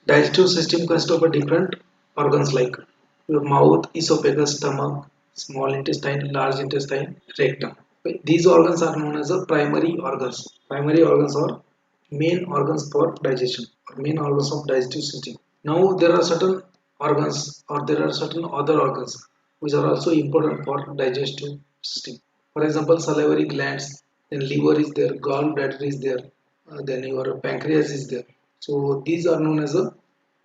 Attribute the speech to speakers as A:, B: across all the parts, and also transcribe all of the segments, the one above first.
A: Digestive system consists of a different organs like your mouth, esophagus, stomach, small intestine, large intestine, rectum. Okay. These organs are known as the primary organs. Primary organs are main organs for digestion or main organs of digestive system. Now there are certain organs or there are certain other organs which are also important for digestive system. For example, salivary glands, then liver is there, gallbladder is there, then your pancreas is there. So these are known as a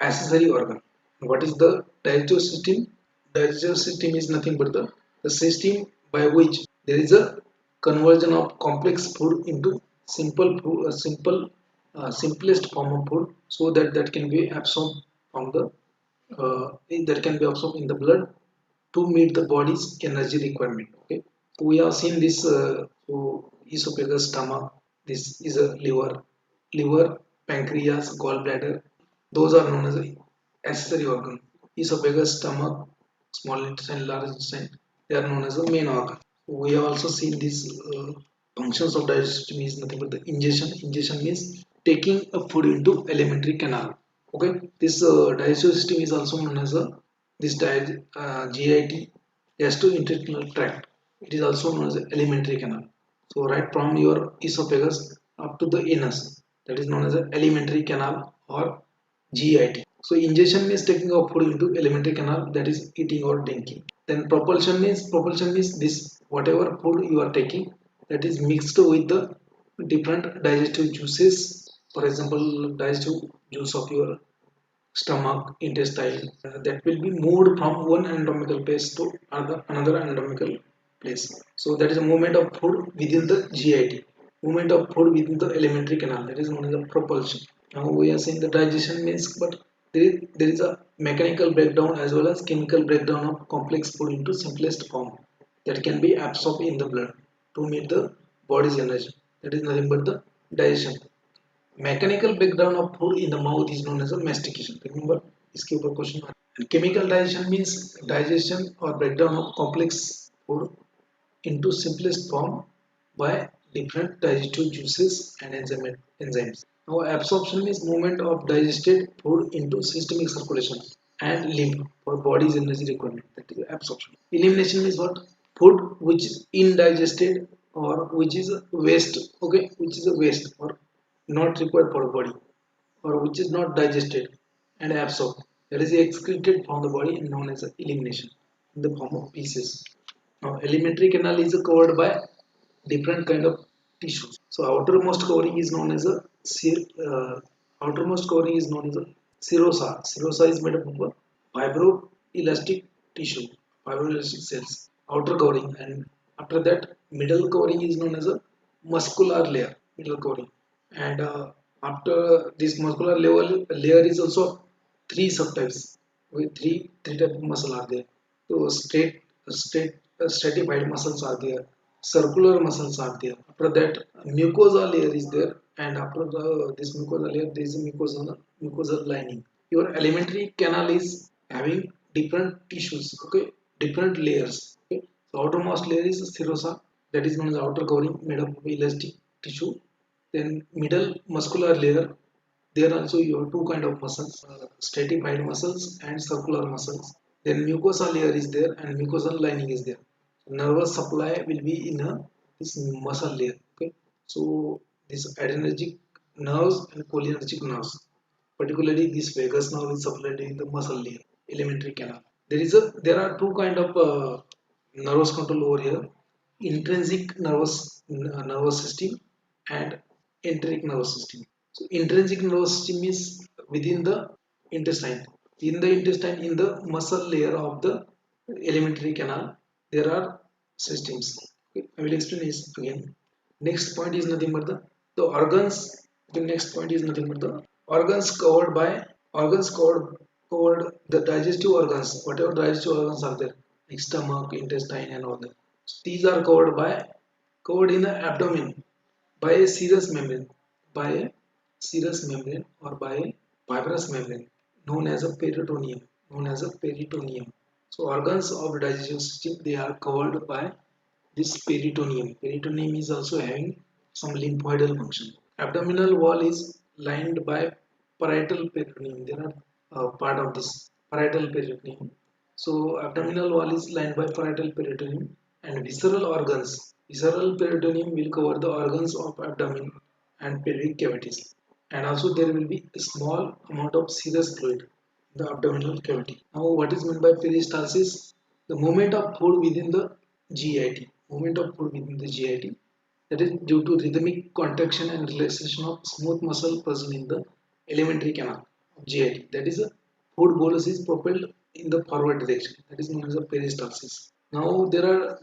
A: accessory organ. What is the digestive system? Digestive system is nothing but the system by which there is a conversion of complex food into simple food, simplest form of food, so that can be absorbed from the that can be absorbed in the blood to meet the body's energy requirement. Okay, so we have seen this so esophagus, stomach. This is a liver, pancreas, gallbladder. Those are known as accessory organ. Esophagus, stomach, small intestine, large intestine. They are known as the main organ. We have also seen these functions of digestive system is nothing but the ingestion. Ingestion means taking a food into alimentary canal. Okay, this digestive system is also known as a GIT, gastrointestinal tract. It is also known as alimentary canal. So right from your esophagus up to the anus, that is known as an alimentary canal or GIT. So ingestion means taking of food into alimentary canal, that is eating or drinking. Then propulsion means this whatever food you are taking, that is mixed with the different digestive juices. For example, digestive juice of your stomach, intestine, that will be moved from one anatomical place to another anatomical place. So that is a movement of food within the GIT, movement of food within the alimentary canal. That is known as a propulsion. Now we are saying the digestion means, but there is a mechanical breakdown as well as chemical breakdown of complex food into simplest form that can be absorbed in the blood to meet the body's energy. That is nothing but the digestion. Mechanical breakdown of food in the mouth is known as a mastication. Remember, इसके ऊपर question. And chemical digestion means digestion or breakdown of complex food into simplest form by different digestive juices and enzymes. Now, absorption means movement of digested food into systemic circulation and lymph for body's energy requirement. That is absorption. Elimination means what? Food which is indigested or which is a waste. Okay, which is a waste or not required for the body or which is not digested and absorbed, that is excreted from the body and known as elimination in the form of pieces. Now alimentary canal is covered by different kind of tissues. So outermost covering is known as a outermost covering is known as a serosa. Serosa is made up of a fibroelastic tissue, fibroelastic cells, outer covering, and after that middle covering is known as a muscular layer, middle covering. And after this muscular layer is also three subtypes. With three type of muscle are there. So stratified muscles are there, circular muscles are there. After that mucosa layer is there, and after this mucosa layer there is a mucosal lining. Your alimentary canal is having different tissues, okay, different layers. Okay, so outermost layer is serosa, that is known as outer covering made up of elastic tissue. Then middle muscular layer, there also you have two kind of muscles, stratified muscles and circular muscles. Then mucosa layer is there and mucosal lining is there. Nervous supply will be in this muscle layer. Okay, so this adrenergic nerves and cholinergic nerves, particularly this vagus nerve is supplied in the muscle layer, elementary canal. There are two kind of nervous control over here: intrinsic nervous system and enteric nervous system. So intrinsic nervous system is within the intestine. In the intestine, in the muscle layer of the alimentary canal, there are systems. Okay, I will explain this again. Next point is nothing but the organs. The next point is nothing but the organs covered the digestive organs. Whatever digestive organs are there, like stomach, intestine, and all that. So these are covered in the abdomen by a serous membrane, by a serous membrane or by a fibrous membrane known as a peritoneum. So organs of the digestive system, they are covered by this peritoneum. Peritoneum is also having some lymphoidal function. Abdominal wall is lined by parietal peritoneum. There are part of this parietal peritoneum. So abdominal wall is lined by parietal peritoneum and visceral organs. Visceral peritoneum will cover the organs of abdomen and pelvic cavities. And also there will be a small amount of serous fluid in the abdominal cavity. Now what is meant by peristalsis? The movement of food within the GIT. Movement of food within the GIT, that is due to rhythmic contraction and relaxation of smooth muscle present in the alimentary canal of GIT. That is, a food bolus is propelled in the forward direction. That is known as a peristalsis. Now there are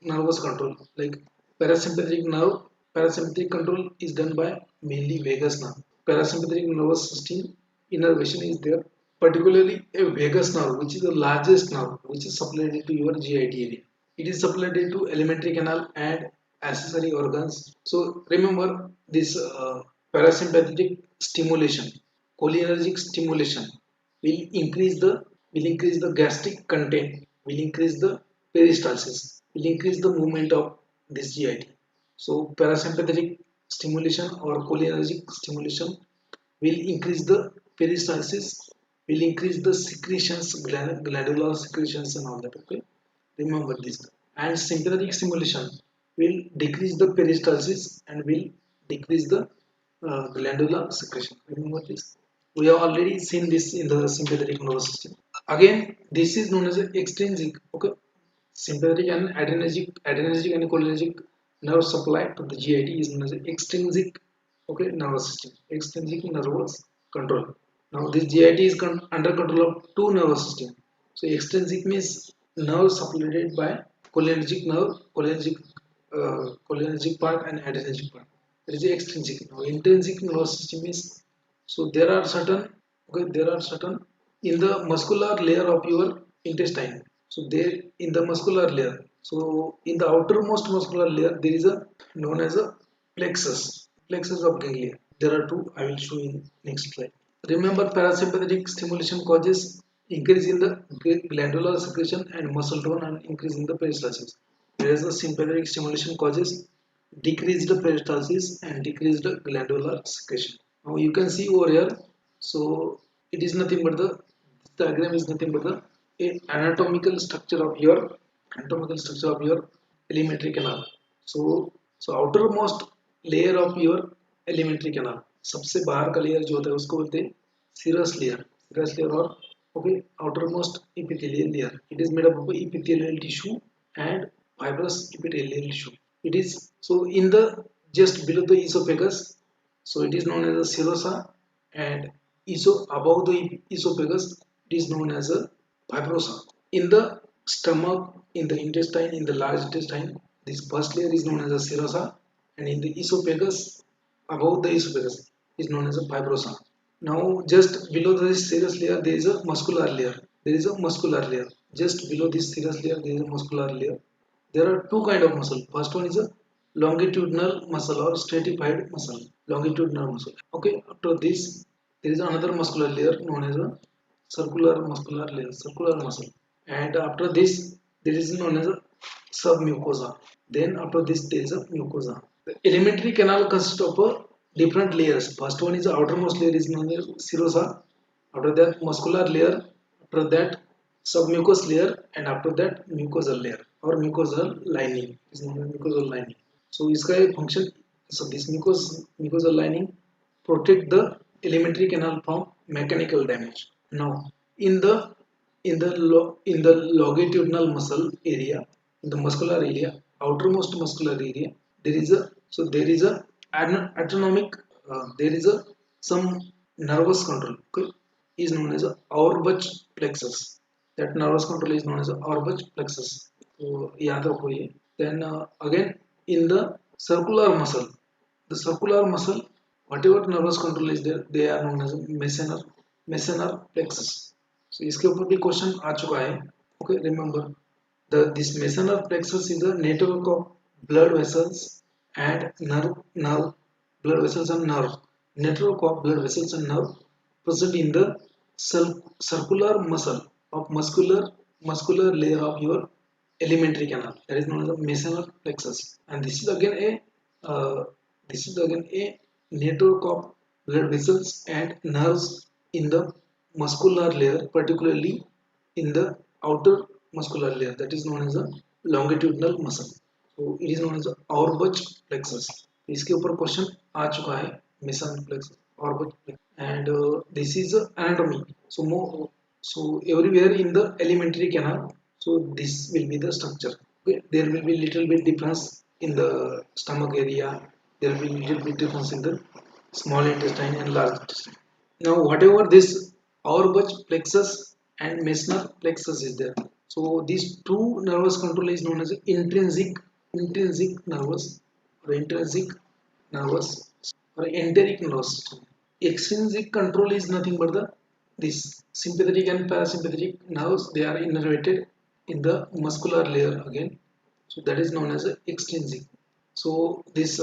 A: nervous control like parasympathetic nerve. Parasympathetic control is done by mainly vagus nerve. Parasympathetic nervous system innervation is there, particularly a vagus nerve, which is the largest nerve, which is supplied to your GIT area. It is supplied to alimentary canal and accessory organs. So remember this parasympathetic stimulation, cholinergic stimulation will increase the gastric content, will increase the peristalsis, will increase the movement of this GIT. So parasympathetic stimulation or cholinergic stimulation will increase the peristalsis, will increase the secretions, glandular secretions and all that. Okay, remember this. And sympathetic stimulation will decrease the peristalsis and will decrease the glandular secretion. Remember this. We have already seen this in the sympathetic nervous system. Again, this is known as extrinsic. Okay, sympathetic and adrenergic and cholinergic nerve supply to the GIT is known as extrinsic. Okay, nervous system. Extrinsic nervous control. Now this GIT is under control of two nervous system. So extrinsic means nerve supplied by cholinergic part and adrenergic part. That is the extrinsic. Now intrinsic nervous system is, so there are certain in the muscular layer of your intestine. So there in the muscular layer. So in the outermost muscular layer there is a known as a plexus of ganglia. There are two. I will show in next slide. Remember, parasympathetic stimulation causes increase in the glandular secretion and muscle tone and increase in the peristalsis. Whereas the sympathetic stimulation causes decreased peristalsis and decreased glandular secretion. Now you can see over here. So it is nothing but the diagram is nothing but the anatomical structure of your alimentary canal. So outermost layer of your alimentary canal, सबसे बाहर का layer जो होता है उसको बोलते हैं serous layer or okay outermost epithelial layer. It is made up of epithelial tissue and fibrous epithelial tissue. It is so in the just below the esophagus, so it is known as a serosa, and above the esophagus it is known as a fibrosa. In the stomach, in the intestine, in the large intestine, this first layer is known as a serosa, and in the esophagus, above the esophagus is known as a fibrosa. Now just below this serous layer there is a muscular layer. Just below this serous layer there is a muscular layer. There are two kind of muscle. First one is a longitudinal muscle or stratified muscle. Okay, after this there is another muscular layer known as a circular muscle, and after this there is known as a submucosa. Then after this there is a mucosa. The alimentary canal consists of different layers. First one is the outermost layer is known as serosa, after that muscular layer, after that submucous layer, and after that mucosal layer or mucosal lining is known as mucosal lining. So इसका एक function, so this mucosal lining protect the alimentary canal from mechanical damage. Now in the longitudinal muscle area, in the muscular area, outermost muscular area, there is a autonomic there is a some nervous control, okay, is known as a Auerbach plexus. That nervous control is known as a Auerbach plexus. So याद रखो ये. Then again in the circular muscle, whatever nervous control is there, they are known as Meissner plexus. So इसके ऊपर भी question आ चुका है. Okay, remember this Meissner plexus is a network of blood vessels and blood vessels and nerve network of blood vessels and nerve present in the circular muscle of muscular layer of your alimentary canal, that is known as the Meissner plexus. And this is again a network of blood vessels and nerves in the muscular layer, particularly in the outer muscular layer, that is known as a longitudinal muscle. So it is known as Auerbach plexus. इसके ऊपर question आ चुका है, mission plexus, Auerbach plexus, and this is anatomy. So more, so everywhere in the alimentary canal, so this will be the structure. Okay, there will be little bit difference in the stomach area. There will be little bit difference in the small intestine and large intestine. Now whatever this Auerbach plexus and Meissner plexus is there, so these two nervous control is known as intrinsic nervous or intrinsic nervous or enteric nervous system. Extrinsic control is nothing but the this sympathetic and parasympathetic nerves, they are innervated in the muscular layer again, so that is known as a extrinsic. So this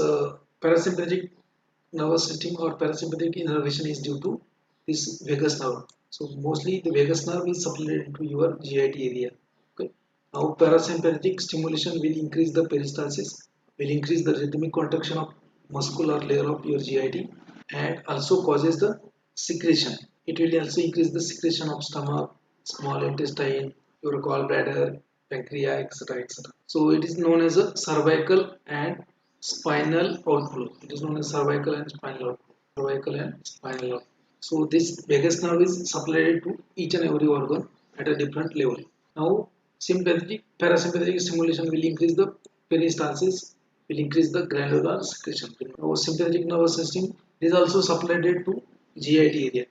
A: parasympathetic nervous system or parasympathetic innervation is due to this vagus nerve. So mostly the vagus nerve is supplemented to your GIT area. Okay. Now parasympathetic stimulation will increase the peristalsis, will increase the rhythmic contraction of muscular layer of your GIT, and also causes the secretion. It will also increase the secretion of stomach, small intestine, your gallbladder, pancreas, etc. etc. So it is known as a cervical and spinal outflow. It is known as cervical and spinal outflow. Cervical and spinal outflow. So this vagus nerve is supplied to each and every organ at a different level. Now sympathetic parasympathetic stimulation will increase the peristalsis, will increase the granular secretion. Our sympathetic nervous system is also supplied to GIT area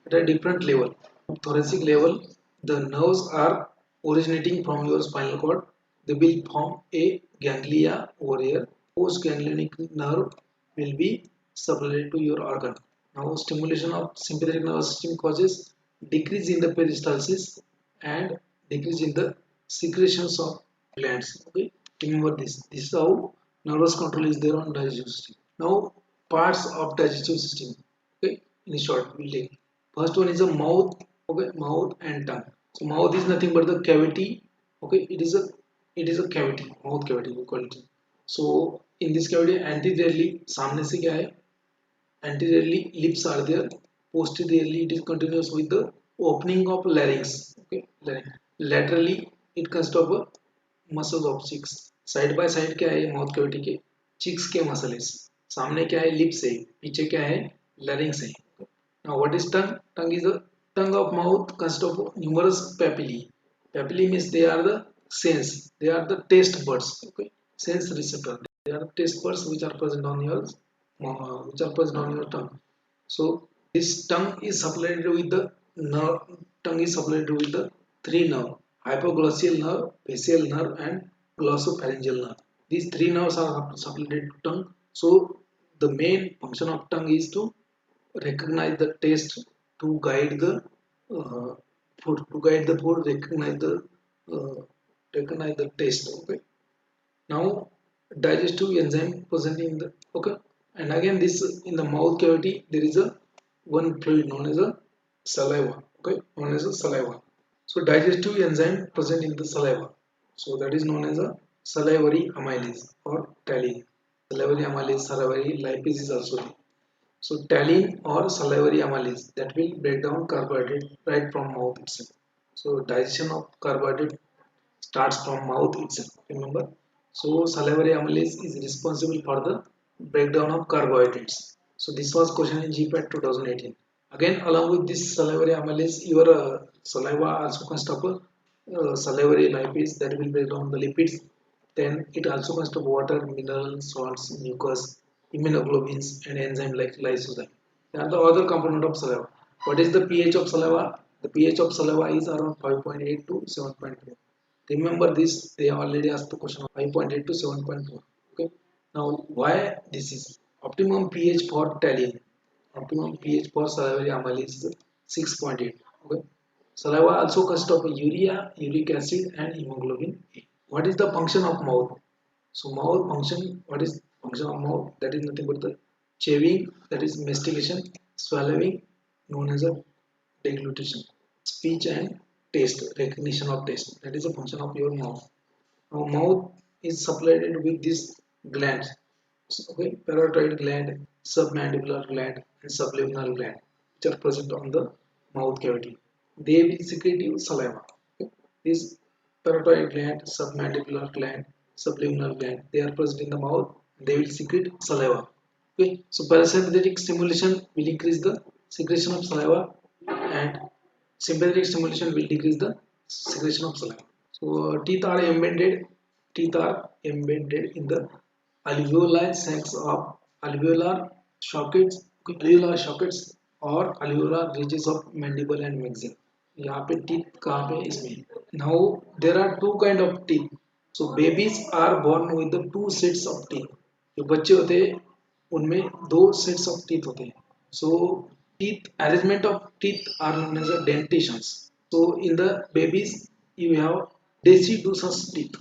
A: at a different level. Thoracic level, the nerves are originating from your spinal cord. They will form a ganglia over here. Post ganglionic nerve will be supplied to your organ. Now stimulation of sympathetic nervous system causes decrease in the peristalsis and decrease in the secretions of glands. Okay, remember this. This is how nervous control is there on digestive system. Now parts of digestive system. Okay, in short, we'll take. First one is a mouth. Okay, mouth and tongue. So mouth is nothing but the cavity. Okay, it is a cavity, mouth cavity we call it. So in this cavity anteriorly सामने से क्या है, anteriorly lips are there, posteriorly it is continuous with the opening of larynx. Okay, larynx. Laterally it consists of a muscles of cheeks. Side by side क्या है mouth cavity के, chicks के muscle है. सामने क्या है लिप्स है, पीछे क्या है larynx है. Now what is tongue? Tongue is the tongue of mouth consists of numerous papillae. Papillae means they are the sense, they are the taste buds. Okay, sense receptor. They are the taste buds which are present on your tongue. So this tongue is supplied with the nerve. Tongue is supplied with the three nerve: hypoglossal nerve, facial nerve, and glossopharyngeal nerve. These three nerves are supplied to tongue. So the main function of tongue is to recognize the taste, to guide the uh, food, uh, recognize the taste. Okay, now digestive enzyme present in the, okay, and again this in the mouth cavity there is a one fluid known as a saliva. Okay, known as a saliva. So digestive enzyme present in the saliva, so that is known as a salivary amylase or taline. Salivary amylase, salivary lipase is also there. So taline or salivary amylase that will break down carbohydrate right from mouth itself. So digestion of carbohydrate starts from mouth itself. Remember. So salivary amylase is responsible for the breakdown of carbohydrates. So this was question in GPAT 2018. Again, along with this salivary amylase, your saliva also consists of salivary lipase that will break down the lipids. Then it also consists of water, minerals, salts, mucus, immunoglobulins, and enzyme like lysozyme. They are the other component of saliva. What is the pH of saliva? The pH of saliva is around 5.8 to 7.4. Remember this, they already asked the question of 5.8 to 7.4. Okay. Now why this is optimum pH for taline? Optimum pH for salivary amylase is 6.8. Okay. Saliva also consists of urea, uric acid, and hemoglobin A. What is the function of mouth? So mouth function, what is function of mouth? That is nothing but the chewing, that is mastication, swallowing, known as a deglutition, speech and taste, recognition of taste. That is a function of your mouth. Now mouth is supplied with these glands. Okay, parotid gland, submandibular gland, and subliminal gland which are present on the mouth cavity. They will secrete you saliva. Okay. This parotoid gland, submandibular gland, subliminal gland, they are present in the mouth. They will secrete saliva. Okay. So parasympathetic stimulation will increase the secretion of saliva, and sympathetic stimulation will decrease the secretion of saliva. So teeth are embedded in the alveoli sacs of alveolar sockets or alveolar ridges of mandible and maxilla. यहाँ पे teeth कहाँ पे इसमें? Now there are two kind of teeth. So babies are born with the two sets of teeth. जो बच्चे होते हैं उनमें दो sets of teeth होते हैं. So teeth arrangement of teeth are known as a dentations. So in the babies you have deciduous teeth.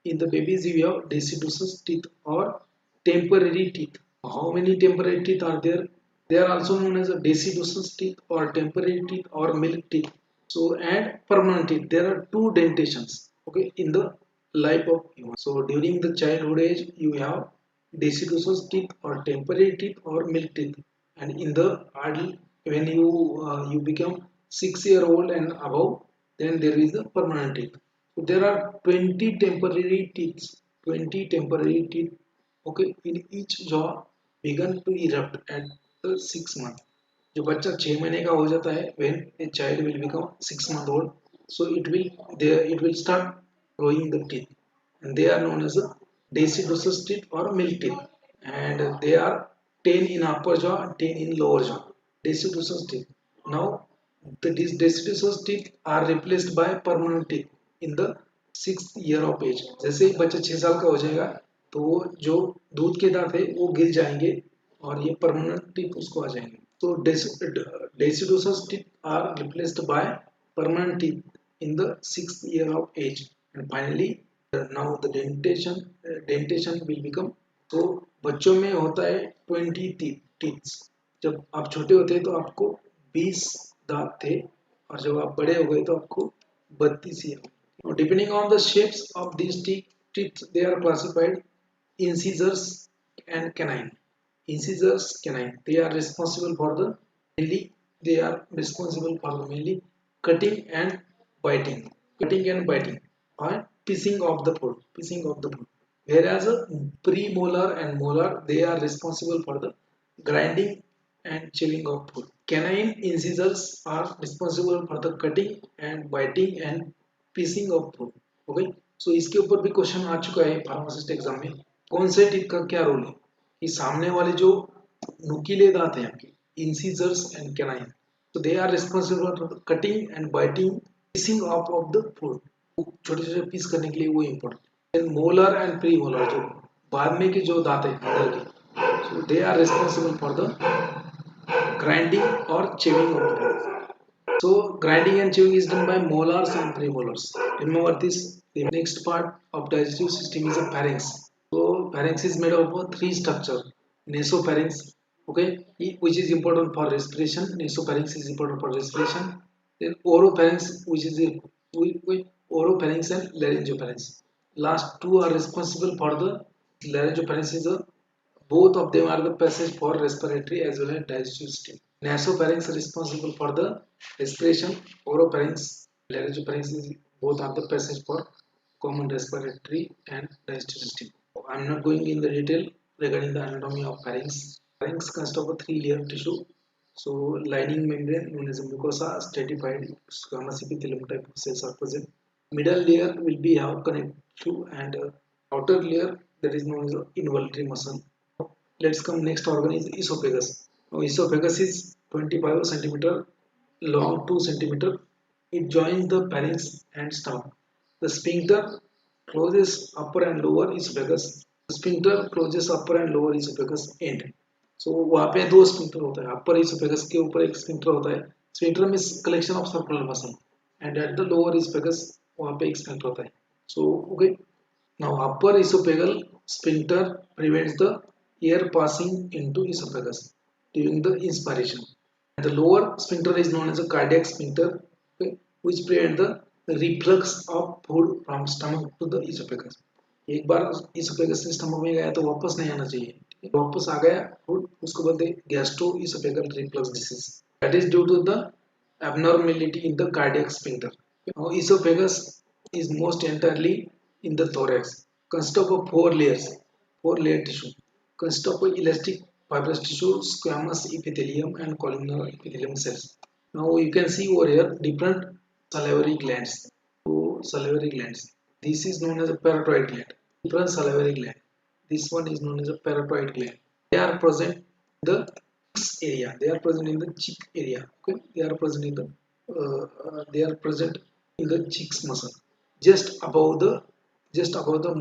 A: In the babies you have deciduous teeth or temporary teeth. How many temporary teeth are there? They are also known as a deciduous teeth or temporary teeth or milk teeth. So and permanent teeth. There are two dentations. Okay, in the life of human. So during the childhood age you have deciduous teeth or temporary teeth or milk teeth, and in the adult when you become 6 year old and above, then there is the permanent teeth. So there are 20 temporary teeth. 20 temporary teeth. Okay, in each jaw began to erupt at the 6 month. जो बच्चा 6 महीने का हो जाता है, when a child will become 6 month old, so it will start growing the teeth, and they are known as a deciduous teeth or milk teeth, and they are 10 in upper jaw and 10 in lower jaw. Deciduous teeth. Now these deciduous teeth are replaced by permanent teeth in the 6th year of age. जैसे ही बच्चा 6 साल का हो जाएगा तो वो जो दूध के दांत है वो गिर जाएंगे और ये परमानेंट टीथ उसको आ जाएंगे. So deciduous teeth are replaced by permanent teeth in the 6th year of age, and finally now the dentation will become. तो बच्चों में होता है 20 teeth. जब आप छोटे होते हैं तो आपको 20 दांत थे, और जब आप बड़े हो गए तो आपको 32 ही. Now, depending on the shapes of these teeth, they are classified incisors and canine. Incisors, canine. They are responsible for the mainly cutting and biting, and piecing of the food. Whereas premolar and molar, they are responsible for the grinding and chewing of food. Canine incisors are responsible for the cutting and biting and piecing of food. Okay, so इसके ऊपर भी question आ चुका है pharmacist exam में. कौन से teeth का क्या रोल है? कि सामने वाले जो नुकीले दांत हैं आपके, इंसिजर्स एंड कैनाइन, तो they are responsible for cutting and biting, piecing of the food. छोटे छोटे पीस करने के लिए वो important. Then molar and premolar, जो बाद में के जो दांत है अंदर के, so they are responsible for the grinding or chewing of the food. So grinding and chewing is done by molars and premolars. Remember this. The next part of digestive system is a pharynx. So pharynx is made of three structure. Nasopharynx, okay, which is important for respiration. Nasopharynx is important for respiration. Then oropharynx, which is oropharynx and laryngopharynx. Last two are responsible for the laryngopharynx is both of them are the passage for respiratory as well as digestive system. Nasopharynx is responsible for the respiration. Oropharynx, laryngopharynx is both are the passage for common respiratory and digestive system. I am not going in the detail regarding the anatomy of pharynx. Pharynx consists of a three-layer tissue. So lining membrane known as a mucosa, stratified squamous epithelium type of cells are present. Middle layer will be have connective tissue, and outer layer that is known as the involuntary muscle. Let's come next organ is esophagus. Now esophagus is 25 centimeter long, 2 centimeter. It joins the pharynx and stomach. The sphincter closes upper and lower esophagus. The sphincter closes upper and lower esophagus end. So वहाँ पे दो sphincter होता है. Upper esophagus के ऊपर एक sphincter होता है. Sphincter means collection of circular muscle, and at the lower esophagus वहाँ पे एक sphincter होता है. So okay. Now upper esophageal sphincter prevents the air passing into esophagus during the inspiration. And the lower sphincter is known as a cardiac sphincter, okay, which prevents the reflux of food from stomach to the esophagus. एक बार esophagus से stomach में गया तो वापस नहीं आना चाहिए. वापस आ गया फूड, उसको बोलते हैं gastroesophageal reflux disease, that is due to the abnormality in the cardiac sphincter. Now, esophagus is most entirely in the thorax, consists of four layer tissue, consists of elastic fibrous tissue, squamous epithelium, and columnar epithelium cells. Now you can see over here different salivary glands. So salivary glands. This is known as a parotid gland. Different salivary gland. This one is known as a parotid gland. They are present in the cheeks area. They are present in the cheek area. Okay, they are present in the cheeks muscle, just above the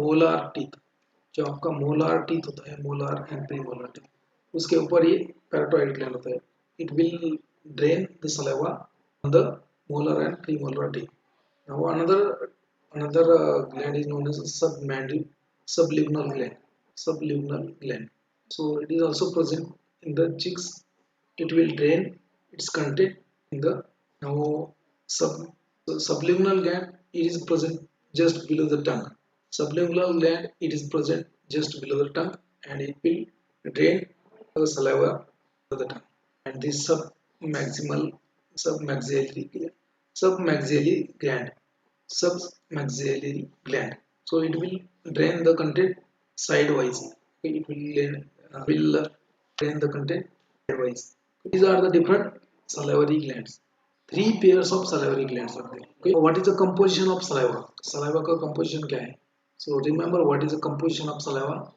A: molar teeth. जो आपका molar teeth होता है, molar and premolar teeth, उसके ऊपर ये पैराटॉइड gland होता है. It will drain the saliva on the molar and premolar teeth. Now another gland is known as sublingual gland. So it is also present in the cheeks. It will drain its content in the now sublingual gland. It is present just below the tongue. Sublingual gland, it is present just below the tongue, and it will drain the saliva to the tongue. And this submaxillary gland, so it will drain the content sidewise. Okay, it will drain the content sidewise. These are the different salivary glands. Three pairs of salivary glands are there. Okay, what is the composition of saliva? Saliva का composition क्या है? So remember what is the composition of saliva?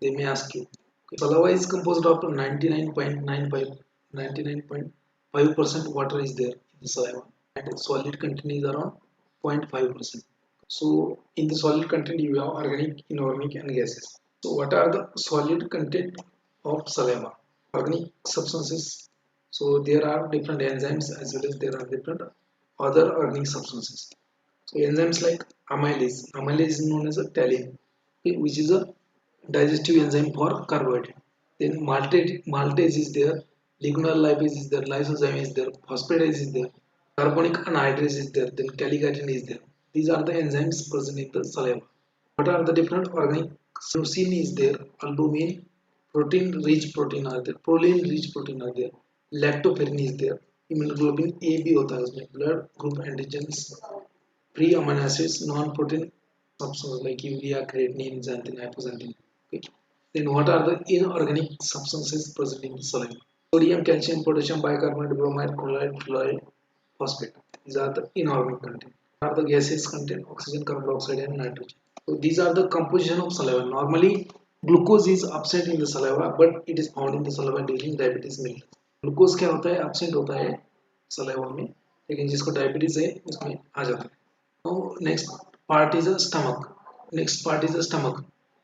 A: They may ask you. Okay. Saliva is composed of 99.5% water is there in the saliva, and solid content is around 0.5%. So in the solid content you have organic, inorganic, and gases. So what are the solid content of saliva? Organic substances. So there are different enzymes as well as there are different other organic substances. So enzymes like amylase. Amylase is known as a taline, okay, which is a digestive enzyme for carbohydrate. Then maltase is there, lignal lipase is there, lysozyme is there, phosphatase is there, carbonic anhydrase is there, then calligatin is there. These are the enzymes present in the saliva. What are the different organic? Leucine is there, albumin, protein-rich protein are there, proline-rich protein are there, lactoferrin is there, hemoglobin A भी होता है उसमें, blood group antigens, free amino acids, non-protein substances like urea, creatinine, xanthine, hypoxanthine. Okay. Then what are the inorganic substances present in the saliva? Sodium, calcium, potassium, bicarbonate, bromide, chloride, fluoride, phosphate. These are the inorganic content. Are the gases contain oxygen, carbon dioxide, and nitrogen. So these are the composition of saliva. Normally, glucose is absent in the saliva, but it is found in the saliva during diabetes mellitus. Glucose क्या होता है? Absent होता है saliva में, लेकिन जिसको diabetes है उसमें आ जाता है. Now next part is the stomach.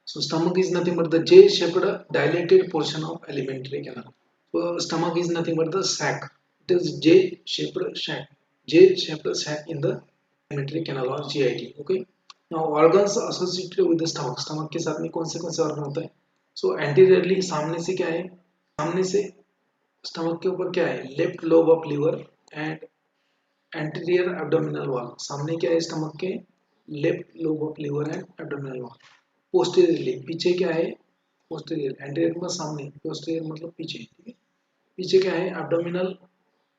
A: So stomach is nothing but the J-shaped dilated portion of alimentary canal. So stomach is nothing but the sac. It is J-shaped sac in the alimentary canal or GIT. Okay. Now organs associated with the stomach. Stomach के साथ में कौन से organ होता है? So anteriorly सामने से क्या है? सामने से stomach के ऊपर क्या है? Left lobe of liver and anterior abdominal wall. सामने क्या है stomach के? Left lobe of liver and abdominal wall. Posteriorly पीछे क्या है? Posterior. Anterior मतलब सामने, posterior मतलब पीछे. ठीक है? पीछे क्या है? Abdominal,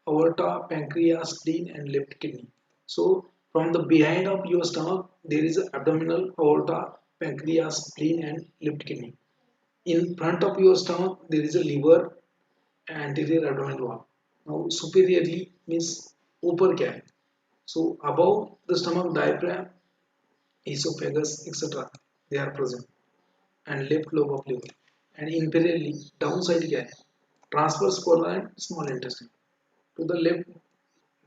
A: aorta, pancreas, spleen, and left kidney. So from the behind of your stomach there is a abdominal, aorta, pancreas, spleen, and left kidney. In front of your stomach there is a liver, anterior abdominal wall. Now superiorly means ऊपर क्या है? So above the stomach, diaphragm, esophagus, etc. they are present, and left lobe of liver. And inferiorly downside क्या है? Transverse colon and small intestine. To the left,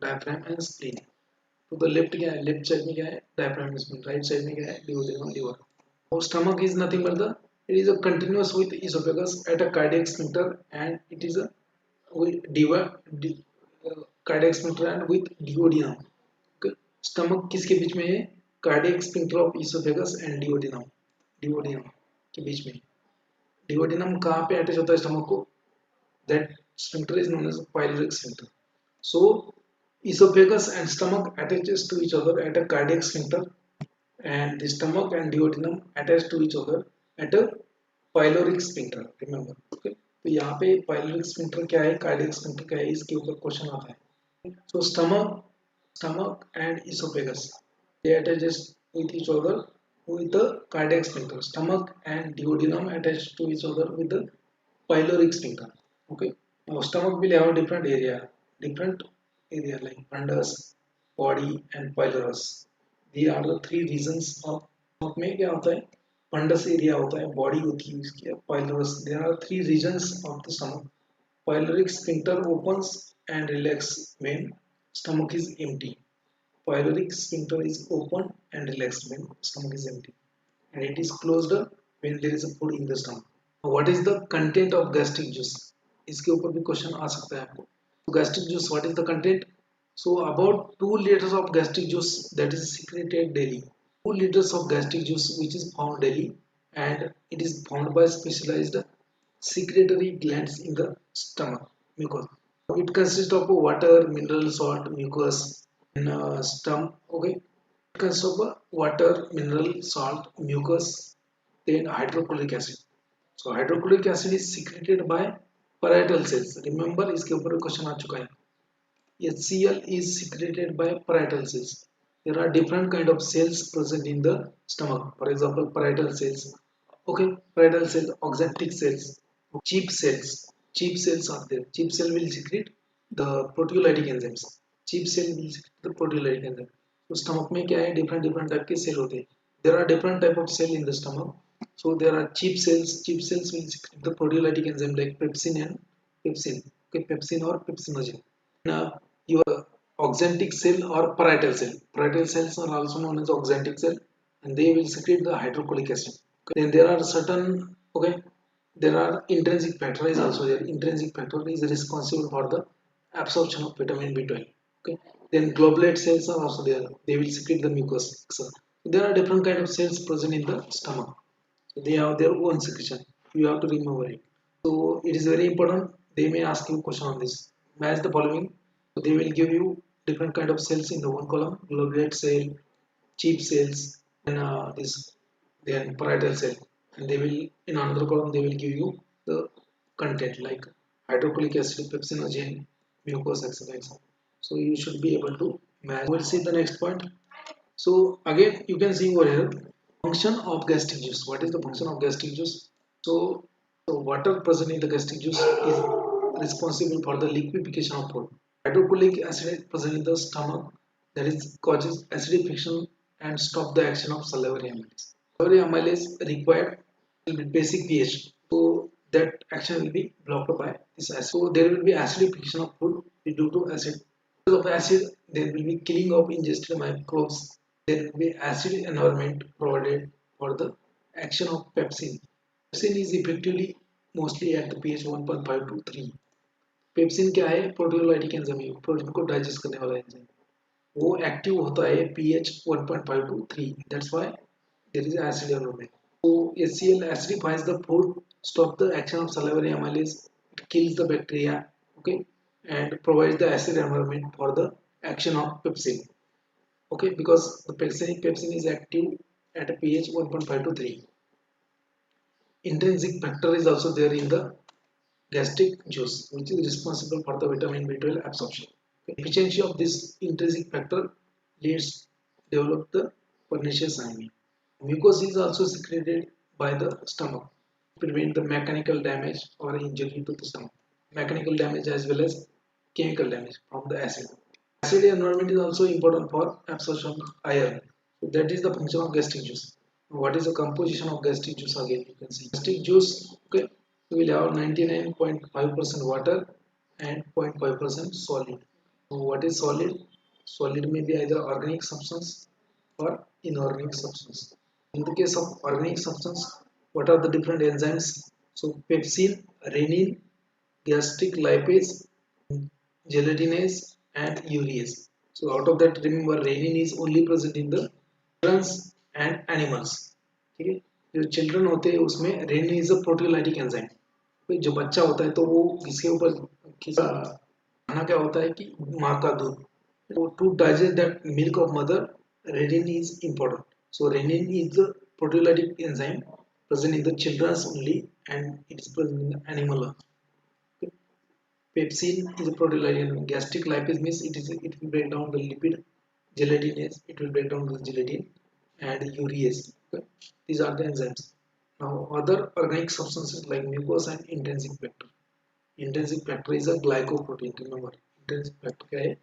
A: diaphragm and spleen. To the left क्या है? Left side में क्या है? Diaphragm and spleen. Right side में क्या है? Duodenum, liver. Now stomach is nothing but it is a continuous with esophagus at a cardiac sphincter, and it is a cardiac sphincter and with duodenum. Okay. Stomach किसके बीच में है? Cardiac sphincter of esophagus and duodenum. Duodenum के बीच में. Duodenum कहाँ पे attach होता है stomach को? That sphincter is known as pyloric sphincter. So esophagus and stomach attaches to each other at a cardiac sphincter, and the stomach and duodenum attach to each other at a pyloric sphincter, remember, okay. तो यहाँ पे pyloric sphincter क्या है, cardiac sphincter क्या है, इसके ऊपर question आता है। सो stomach and esophagus, they attaches with each other with the cardiac sphincter. Stomach and duodenum attached to each other with the pyloric sphincter. Okay. Now stomach will have different area like fundus, body and pylorus. These are the three regions of stomach में क्या होता है, fundus area होता है, body होती है इसकी, pylorus. There are three regions of the stomach. Pyloric sphincter opens and relaxes when stomach is empty. Pyloric sphincter is open and relaxed when stomach is empty, and it is closed when there is a food in the stomach. What is the content of gastric juice? इसके ऊपर भी question आ सकता है आपको. So gastric juice, what is the content? So about 2 liters of gastric juice that is secreted daily. 2 liters of gastric juice which is found daily, and it is found by specialized secretory glands in the stomach mucosa. It consists of water, mineral salt, mucus, and stomach. Okay, it consists of water, mineral salt, mucus, then hydrochloric acid. So hydrochloric acid is secreted by parietal cells. Remember, इसके ऊपर question आ चुका है. HCl is secreted by parietal cells. There are different kind of cells present in the stomach. For example, parietal cells. Okay, parietal cells, oxalic cells, cheap cells. Cheap cells are there. Cheap cell will secrete the proteolytic enzymes. Cheap cell will secrete the proteolytic enzyme. तो stomach में क्या है, different type के cell होते हैं. There are different type of cell in the stomach. So there are cheap cells. Cheap cells will secrete the proteolytic enzyme like pepsin and pepsin. Okay, pepsin or pepsinogen. Now your oxalic cell or parietal cell. Parietal cells are also known as oxalic cell, and they will secrete the hydrochloric acid. Okay. Then there are certain, okay, there are intrinsic factor is also there. Intrinsic factor is responsible for the absorption of vitamin B12. Okay. Then globulate cells are also there. They will secrete the mucus. So there are different kind of cells present in the stomach. So they have their own secretion. You have to remember it. So it is very important. They may ask you a question on this. Match the following. So they will give you different kind of cells in the one column: globulate cell, cheap cells, and this then parietal cell. And they will, in another column, they will give you the content like hydrochloric acid, pepsinogen, mucus, etc. So you should be able to match. We'll see the next point. So again, you can see over here, function of gastric juice. What is the function of gastric juice? So the water present in the gastric juice is responsible for the liquefaction of food. Hydrochloric acid present in the stomach, that is causes acidification and stop the action of salivary amylase. Salivary amylase required basic pH, so that action will be blocked by this acid. So there will be acidification of food due to acid. Because of acid, there will be killing of ingested microbes. There will be acid environment provided for the action of pepsin. Pepsin is effectively mostly at the pH 1.5 to 3. Pepsin क्या है, proteolytic enzyme है, protein को digest करने वाला enzyme. वो active होता है pH 1.5 to 3. That's why there is acid environment. So HCl acidifies the food, stop the action of salivary amylase, it kills the bacteria, okay, and provides the acid environment for the action of pepsin. Okay, because the pepsin is active at a pH 1.5 to 3. Intrinsic factor is also there in the gastric juice, which is responsible for the vitamin B12 absorption. Efficiency of this intrinsic factor leads develop the pernicious anemia. Mucus is also secreted by the stomach to prevent the mechanical damage or injury to the stomach. Mechanical damage as well as chemical damage from the acid. Acid environment is also important for absorption of iron. So that is the function of gastric juice. What is the composition of gastric juice again? You can see gastric juice. Okay, we will have 99.5% water and 0.5% solid. So what is solid? Solid may be either organic substance or inorganic substance. In the case of organic substance, what are the different enzymes? So pepsin, renin, gastric lipase, gelatinase, and urease. So out of that, remember renin is only present in the plants and animals. Okay? जो children होते हैं उसमें rennin is a proteolytic enzyme. जो बच्चा होता है तो वो इसके ऊपर खाना क्या होता है कि माँ का दूध. To digest that milk of mother, renin is important. So renin is the proteolytic enzyme present in the children's only, and it is present in the animal. Okay. Pepsin is a proteolytic. Gastric lipase means it will break down the lipid. Gelatinase, it will break down the gelatin, and urease. Okay. These are the enzymes. Now other organic substances like mucose and intrinsic factor. Intrinsic factor is a glycoprotein. Remember, intrinsic factor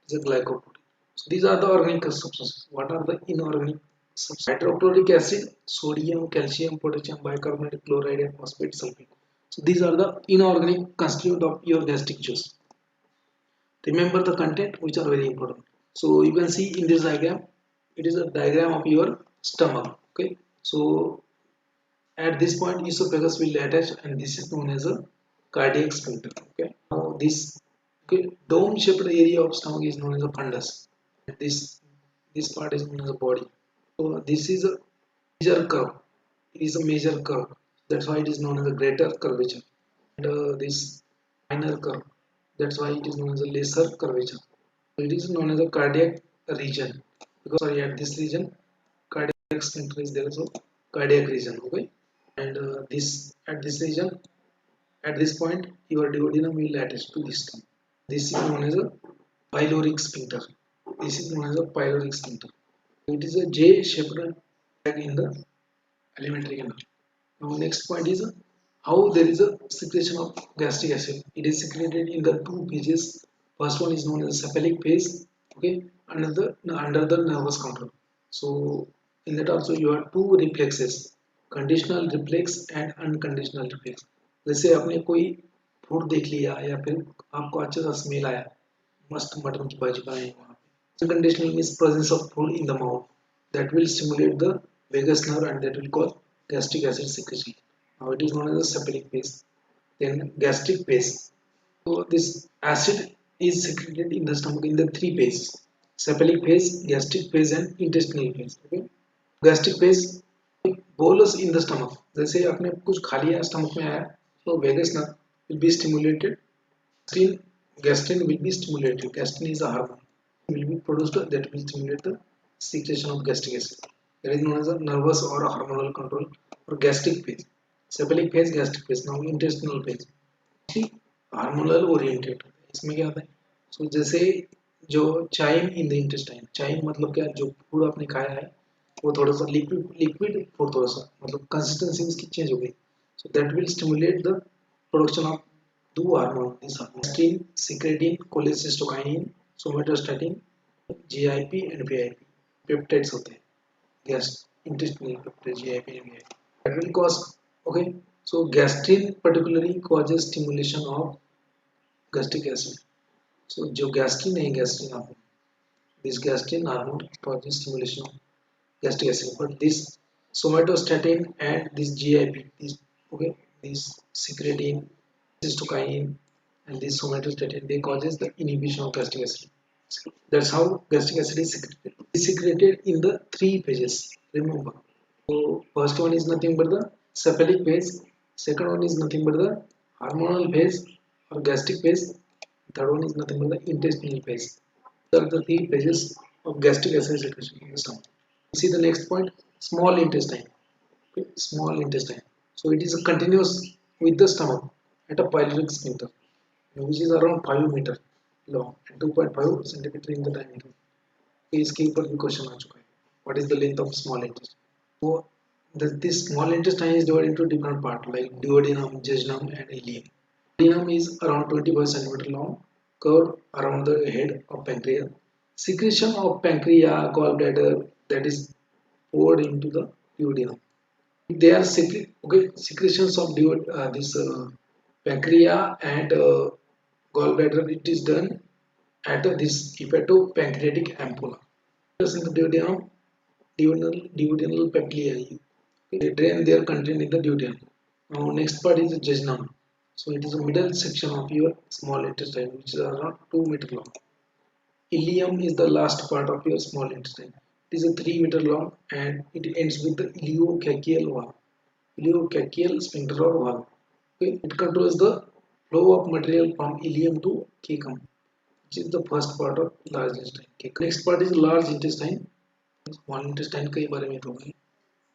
A: is a glycoprotein. So these are the organic substances. What are the inorganic substances? Hydrochloric acid, sodium, calcium, potassium, bicarbonate, chloride, and phosphate, sulfate. So these are the inorganic constituent of your gastric juice. Remember the content, which are very important. So you can see in this diagram, it is a diagram of your stomach. Okay. So at this point, esophagus will attach, and this is known as a cardiac sphincter. Okay. Now this dome-shaped area of stomach is known as a fundus. This part is known as a body. So this is a major curve. It is a major curve. That's why it is known as a greater curvature. And this minor curve. That's why it is known as a lesser curvature. So it is known as a cardiac region. Because sorry, at this region, cardiac sphincter is there. So cardiac region. Okay. And this at this region, at this point, your duodenum will attach to this stomach. This is known as a pyloric sphincter. This is known as a pyloric sphincter. It is a J-shaped bag in the alimentary canal. Now, next point is how there is a secretion of gastric acid. It is secreted in the two phases. First one is known as cephalic phase. Okay, under the nervous control. So in that also you have two reflexes: conditional reflex and unconditional reflex. जैसे आपने कोई food देख लिया या फिर आपको अच्छा सा स्मेल आया, मस्त मटन की भाजी बनाई वहाँ पे. Unconditional means presence of food in the mouth that will stimulate the vagus nerve and that will cause gastric acid secretion. Now it is known as a cephalic phase. Then gastric phase. So this acid is secreted in the stomach in the three phases: cephalic phase, gastric phase, and intestinal phase. Okay. Gastric phase, bolus in the stomach. जैसे आपने कुछ खा लिया stomach में आया, so vagus nerve will be stimulated. Gastrin will be stimulated. Gastrin is a hormone. Will be produced that will stimulate the secretion of gastric acid. That is known as a nervous or a hormonal control or gastric phase. Cephalic phase, gastric phase. Now intestinal phase. Hormonal oriented इसमें क्या होता है. सो जैसे जो chyme in the intestine, chyme मतलब क्या, जो food आपने खाया है वो थोड़ा सा लिक्विड फूड, थोड़ा सा मतलब कंसिस्टेंसी उसकी चेंज हो गई. So that will stimulate the production of दो hormone, this hormone secretin, cholecystokinin, somatostatin, GIP and VIP peptides होते हैं. Gas intestinal peptide, GIP and VIP that will cause. Okay, so gastrin particularly causes stimulation of gastric acid. So जो gastrin है, gastrin hormone, this gastrin hormone causes stimulation of gastric acid, but this somatostatin and this GIP, this okay, this secretin, cytokinin, and this somatostatin, they causes the inhibition of gastric acid. That's how gastric acid is secreted. It's secreted in the three phases. Remember. So first one is nothing but the cephalic phase, second one is nothing but the hormonal phase or gastric phase, third one is nothing but the intestinal phase. These are the three phases of gastric acid secretion in the stomach. See the next point, small intestine. Okay, small intestine. So it is continuous with the stomach at a pyloric sphincter, which is around 5 meter long and 2.5 centimeter in the diameter. इसके ऊपर भी question आ चुका है. What is the length of small intestine? So this small intestine is divided into different parts like duodenum, jejunum, and ileum. Duodenum is around 25 centimeter long, curved around the head of pancreas. Secretion of pancreas, gallbladder, that is poured into the duodenum. They are secretions of this pancreas and gallbladder. It is done at this hepatopancreatic ampulla. In the duodenal papillae. They drain their content in the duodenum. Now next part is the jejunum. So it is a middle section of your small intestine, which is around 2 meter long. Ileum is the last part of your small intestine. It is a 3 meter long and it ends with the ileocacheal valve. Ileocacheal sphincter or valve. Okay. It controls the flow of material from ileum to cecum, which is the first part of large intestine. Next part is large intestine. Small intestine के बारे में तो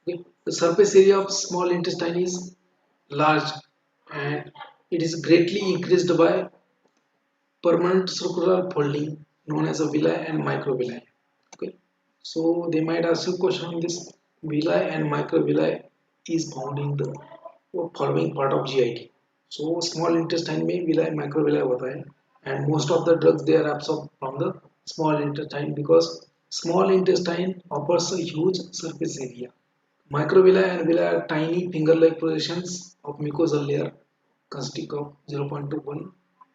A: Okay. The surface area of small intestine is large and it is greatly increased by permanent circular folding known as a villi and microvilli. Okay. So they might ask you a question on this. Villi and microvilli is found in the following part of GIT. So small intestine में villi and microvilli होता है and most of the drugs they are absorbed from the small intestine because small intestine offers a huge surface area. Microvilli and villi are tiny finger-like projections of mucosal layer consisting of 0.21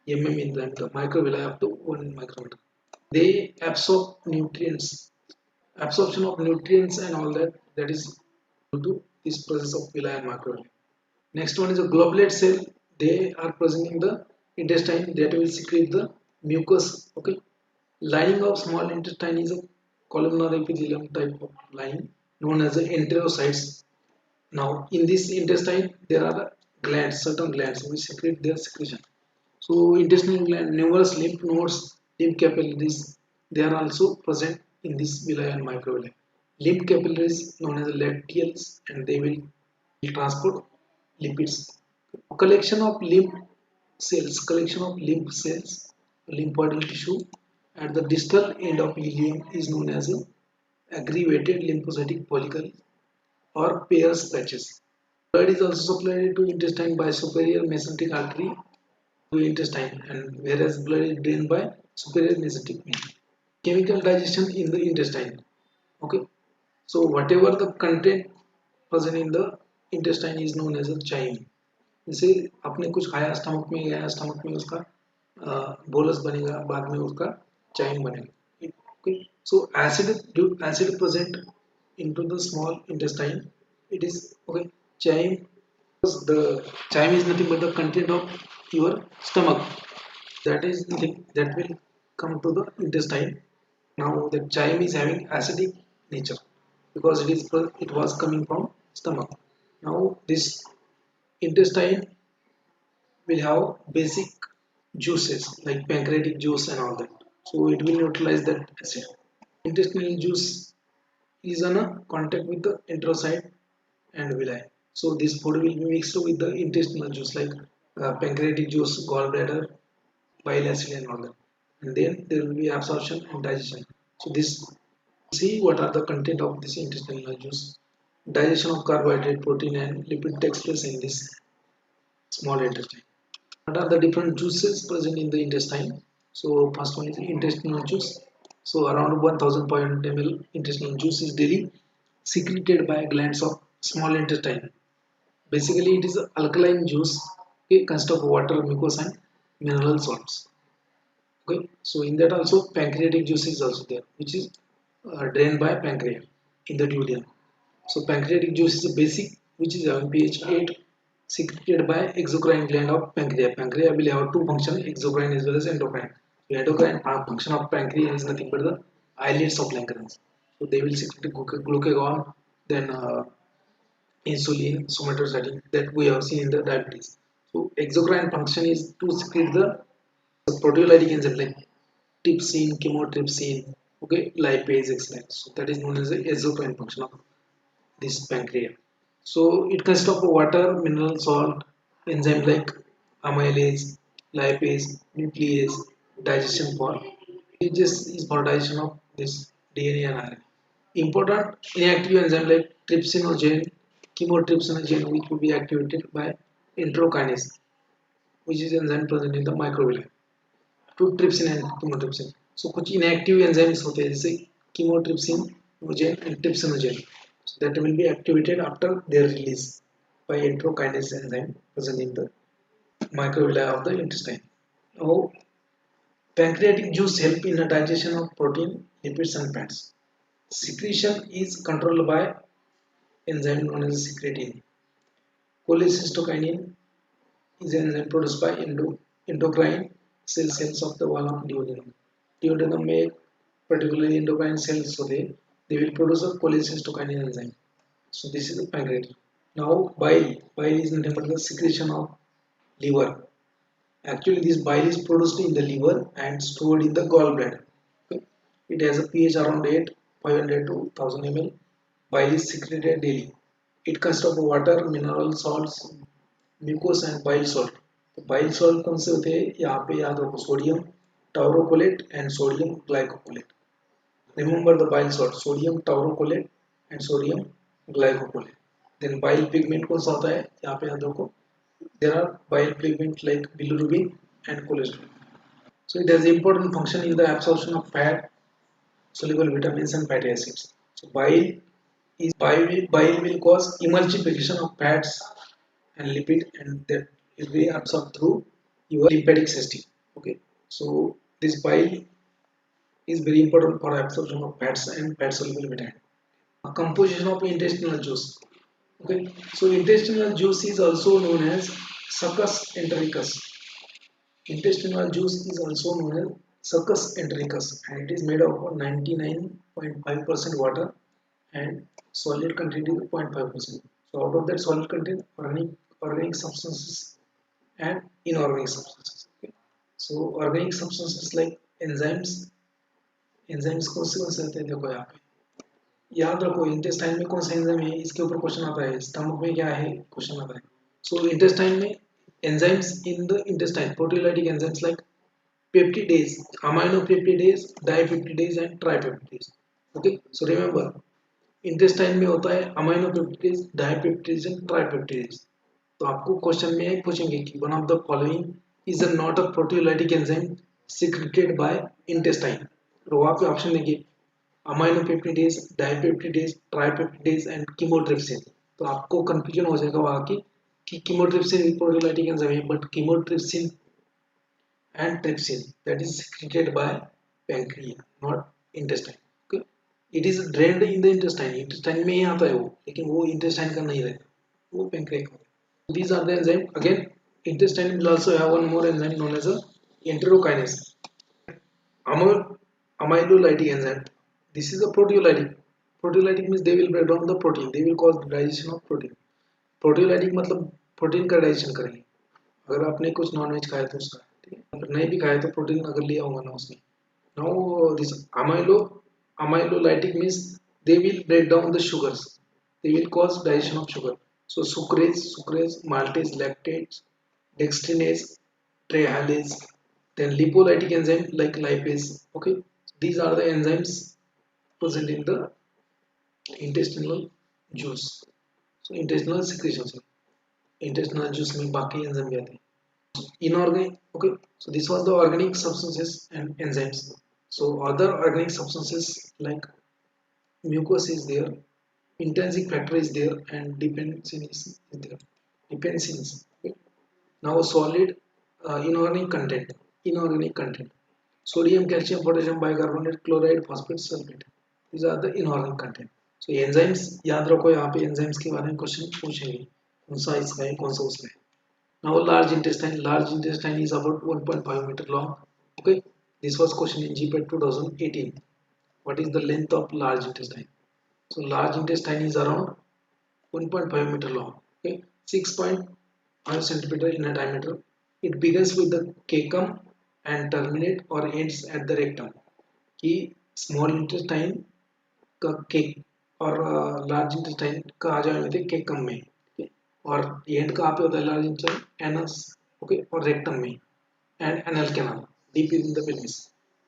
A: mm in diameter. Microvilli up to 1 micrometer. They absorb nutrients, absorption of nutrients and all that. That is due to this process of villi and microvilli. Next one is a globulate cell. They are present in the intestine that will secrete the mucus. Okay, lining of small intestine is a columnar epithelium type of lining known as the enterocytes. Now, in this intestine, there are glands, certain glands which secrete their secretion. So, intestinal gland, numerous lymph nodes, lymph capillaries, they are also present in this villi and microvilli. Lymph capillaries known as lacteals, and they will transport lipids. Collection of lymph cells, lymphoidal tissue at the distal end of ileum is known as a aggravated lymphocytic follicle or Peyer's patches. Blood is also supplied to intestine by superior mesenteric artery to intestine, and whereas blood is drained by superior mesenteric vein. Chemical digestion in the intestine. Okay, so whatever the content present in the intestine is known as a chyme. जैसे आपने कुछ खाया stomach में गया stomach में उसका bolus बनेगा बाद में उसका चाइम बनेगा. Okay, so acid present into the small intestine. It is okay. Chyme, because the chyme is nothing but the content of your stomach. That is nothing that will come to the intestine. Now the chyme is having acidic nature because it was coming from stomach. Now this intestine will have basic juices like pancreatic juice and all that. So it will neutralize that acid. Intestinal juice is on a contact with the enterocyte and villi. So this food will be mixed with the intestinal juice like pancreatic juice, gallbladder, bile acid and all that. And then there will be absorption and digestion. So this see what are the content of this intestinal juice. Digestion of carbohydrate, protein and lipid takes place in this small intestine. What are the different juices present in the intestine? So first one is intestinal juice. So around 1500 ml intestinal juice is daily secreted by glands of small intestine. Basically, it is an alkaline juice. Okay, consists of water, mucus, and mineral salts. Okay, so in that also pancreatic juice is also there, which is drained by pancreas in the duodenum. So pancreatic juice is a basic, which is having pH 8, secreted by exocrine gland of pancreas. Pancreas will have two functions, exocrine as well as endocrine. The endocrine function of pancreas is nothing but the islets of Langerhans. So they will secrete glucagon, then insulin, somatostatin that we have seen in the diabetes. So exocrine function is to secrete the proteolytic enzyme like trypsin, chymotrypsin, okay, lipase, etc. So that is known as the exocrine function of this pancreas. So it consists of water, mineral salt, enzyme like amylase, lipase, nuclease, digestion for it just is for digestion of this DNA and RNA. Important inactive enzyme like trypsinogen, chymotrypsinogen, which will be activated by enterokinase, which is enzyme present in the microvilli. To trypsin and chymotrypsin. So कुछ inactive enzymes होते हैं जैसे chymotrypsin, and trypsinogen. So that will be activated after their release by enterokinase enzyme present in the microvilli of the intestine. Now, pancreatic juice help in the digestion of protein, lipids, and fats. Secretion is controlled by enzyme known as secretin. Cholecystokinin is an enzyme produced by endocrine cells of the wall of duodenum. Duodenum में particularly endocrine cells होते हैं, they will produce a cholecystokinin enzyme. So this is the pancreas. Now bile is nothing but the secretion of liver. Actually this bile is produced in the liver and stored in the gallbladder. Okay. It has a pH around 8, 500 to 1000 ml Bile is secreted daily. It consists of water, mineral salts, mucus and bile salt. तो bile salt कौन से होते हैं? यहाँ पे याद रखो sodium taurocolate and sodium glycocolate. Remember the bile salt, sodium taurocolate and sodium glycocolate. Then bile pigment कौन सा होता है? यहाँ पे याद रखो. There are bile pigments like bilirubin and cholesterol. So it has important function in the absorption of fat, soluble vitamins and fatty acids. So bile will cause emulsification of fats and lipid, and that will be absorbed through your lymphatic system. Okay, so this bile is very important for absorption of fats and fat soluble vitamin. Composition of intestinal juice. Okay, so intestinal juice is also known as succus entericus. Intestinal juice is also known as succus entericus, and it is made of 99.5% water and solid content is 0.5%. So out of that solid content, organic substances and inorganic substances. Okay. So organic substances like enzymes कौन से होते हैं? देखो यहाँ पे याद रखो intestine में कौन सा एंजाइम है, इसके ऊपर क्वेश्चन आता है. स्टमक में क्या है, क्वेश्चन आता है. सो इंटेस्टाइन में enzymes in the intestine, proteolytic enzymes like peptidase, aminopeptidase, dipeptidase and tripeptidase. Okay, so remember intestine में होता है aminopeptidase, dipeptidase and tripeptidase. तो आपको क्वेश्चन में पूछेंगे कि one of the following is a not a proteolytic enzyme secreted by intestine. तो वहाँ पे ऑप्शन देंगे aminopeptidase, dipeptidase, tripeptidase and chymotrypsin. तो आपको कंफ्यूजन हो जाएगा वहाँ की कि chymotrypsin proteolytic enzyme है, but chymotrypsin and trypsin that is secreted by pancreas, not intestine. Okay, it is drained in the intestine. Intestine में ही आता है वो, लेकिन वो intestine का नहीं रहता, वो pancreas का. These are the enzyme. Again, intestine will also have one more enzyme known as a enterokinase. Amylolytic enzyme. This is a proteolytic. Proteolytic means they will break down the protein. They will cause the digestion of protein. Proteolytic मतलब protein का digestion करेंगे. अगर आपने कुछ non veg खाया तो उसका, ठीक है, अगर नहीं भी खाया तो प्रोटीन अगर लिया होगा ना उसमें. Now this amylolytic means they will break down the sugars. They will cause digestion of sugar. So sucrase, maltase, lactase, dextrinase, trehalase. Then lipolytic enzyme like lipase. Okay, these are the enzymes present in the intestinal juice. So intestinal secretions. Intestinal juice में बाकी enzyme भी आते हैं. Inorganic. Okay, so this was the organic substances and enzymes. So other organic substances like mucus is there, intrinsic factor is there, and dependency is there. Dependencies. Okay. Now solid inorganic content. Inorganic content. Sodium, calcium, potassium, bicarbonate, chloride, phosphate, sulfate. These are the inorganic content. So enzymes याद रखो, यहाँ पे enzymes के बारे में question पूछेंगे, कौन सा इसका है, कौन सा उसका है. Now large intestine is about 1.5 meter long. Okay, this was question in GPAT 2018. What is the length of large intestine? So large intestine is around 1.5 meter long. Okay, 6.5 centimeter in a diameter. It begins with the cecum and terminate or ends at the rectum. कि small intestine का cake और large intestine का आ जाए थे केकम में, और and कहाँ पे होता है लार्ज इंटेस्टाइन? एनस. ओके, और रेक्टम में, and anal canal deep in the pelvis.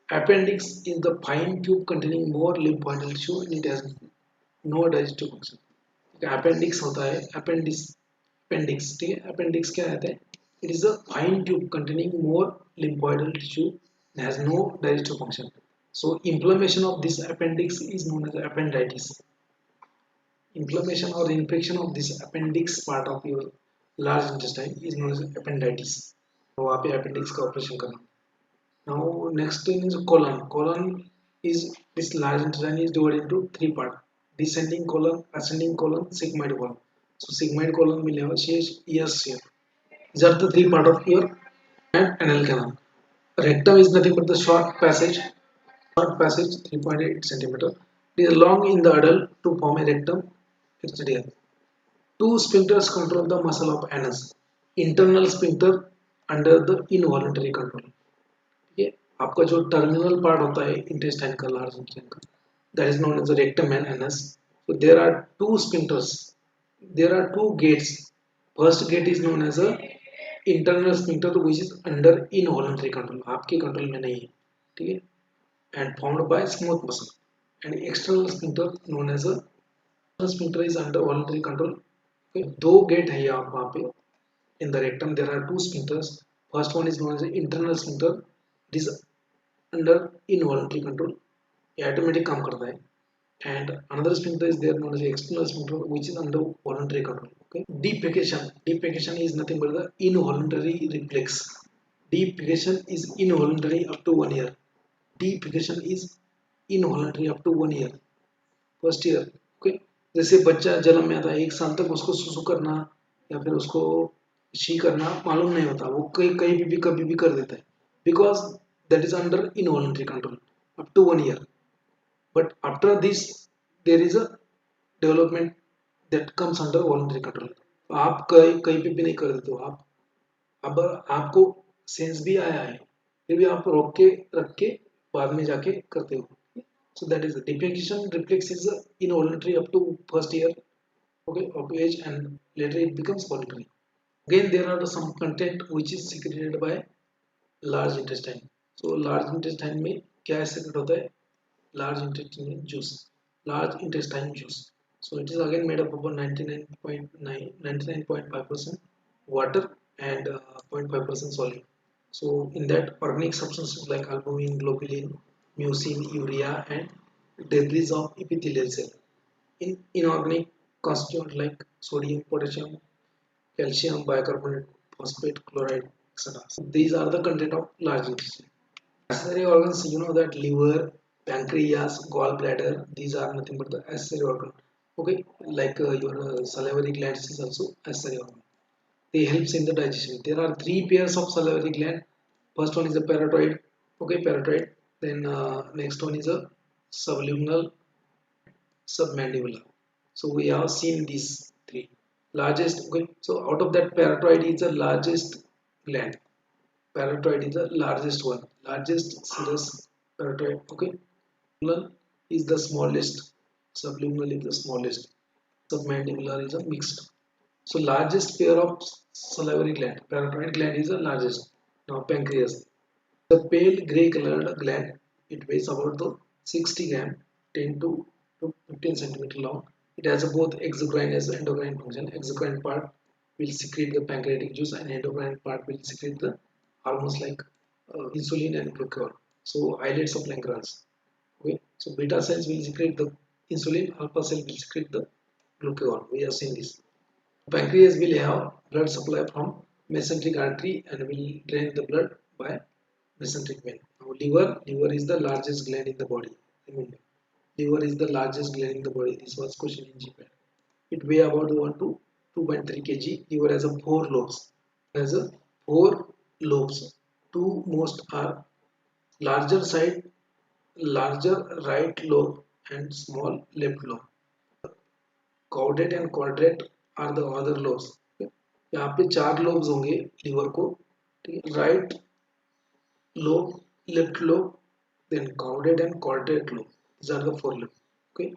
A: Appendix is the fine tube containing more lymphoidal tissue and it has no digestive function. Appendix होता है, अपेंडिक्स, ठीक है. अपेंडिक्स क्या रहता है? It is a fine tube containing more lymphoidal tissue and has no digestive function. So inflammation of this appendix is known as appenditis. Inflammation or infection of this appendix part of your large intestine is known as appenditis. तो वहाँ पे appendix का operation करना. Now next thing is colon. Colon is this large intestine is divided into three parts: descending colon, ascending colon, sigmoid colon. So sigmoid colon will have a ears here. These are the three parts of your and anal canal. Rectum is nothing but the short passage 3.8 centimeter. It is long in the adult to form a rectum. It's there. Two sphincters control the muscle of anus. Internal sphincter under the involuntary control. ये आपका जो terminal part होता है intestine का, large intestine का, that is known as the rectum and anus. So there are two sphincters. There are two gates. First gate is known as a internal sphincter, which is under involuntary control. आपके control में नहीं है, ठीक है? And formed by smooth muscle. And external sphincter known as a sphincter is under voluntary control. Okay? दो gate है यहाँ वहाँ पे. In the rectum there are two sphincters. First one is known as the internal sphincter. It is under involuntary control. ये automatic काम करता है. And another sphincter is there known as the external sphincter, which is under voluntary control. Okay. Defecation is nothing but the involuntary reflex. Defecation is involuntary up to 1 year. Defecation is involuntary up to 1 year. First year. Okay. जैसे बच्चा जन्म में आता है 1 साल तक उसको सुसु करना या फिर उसको शी करना मालूम नहीं होता, वो कहीं भी कभी भी कर देता है, because that is under involuntary control up to 1 year. But after this there is a development that comes under voluntary control. आप कहीं पे भी नहीं कर देते हो, आप अब आपको सेंस भी आया है फिर भी आप रोक के रख के बाद में जाके करते हो. So that is the defecation reflex is involuntary up to first year, okay, of age, and later it becomes voluntary. Again there are some content which is secreted by large intestine. So large intestine में क्या secret होता है? Large intestine juice. So it is again made up of 99.5% water and 0.5% solid. So in that organic substances like albumin, globulin, mucin, urea, and debris of epithelial cell. In inorganic constituent like sodium, potassium, calcium, bicarbonate, phosphate, chloride, etc. So these are the content of large intestine. Accessory organs, you know that liver, pancreas, gallbladder, these are nothing but the accessory organ. Okay, like your salivary glands is also accessory organ. They helps in the digestion. There are three pairs of salivary gland. First one is a parotoid. Okay, parotoid. Then next one is a subluminal, submandibular. So we have seen these three. Largest. Okay, so out of that parotoid is the largest gland. Parotoid is the largest one, largest serous parotoid. Okay, subluminal is the smallest, subluminal is the smallest, submandibular is a mixed. So largest pair of salivary gland, parotoid gland is the largest. Now pancreas, the pale grey colored gland, it weighs about the 60 gram, 10 to 15 centimeter long. It has both exocrine as endocrine function. Exocrine part will secrete the pancreatic juice and endocrine part will secrete the almost like insulin and glucagon. So islets of Langerhans. Okay. So beta cells will secrete the insulin, alpha cell will secrete the glucagon. We have seen this. Pancreas will have blood supply from mesenteric artery and will drain the blood by mesenteric vein. Now liver is the largest gland in the body. Remember, liver is the largest gland in the body. This was question in GPAT. It weighs about 1 to 2.3 kg. Liver has a 4 lobes. Has a 4 lobes. Two most are larger side, larger right lobe and small left lobe. Caudate and quadrate are the other lobes. यहाँ पे 4 lobes होंगे liver को, right lobe, left lobe, then caudate and quadrate lobe. These are the 4 lobes. Okay.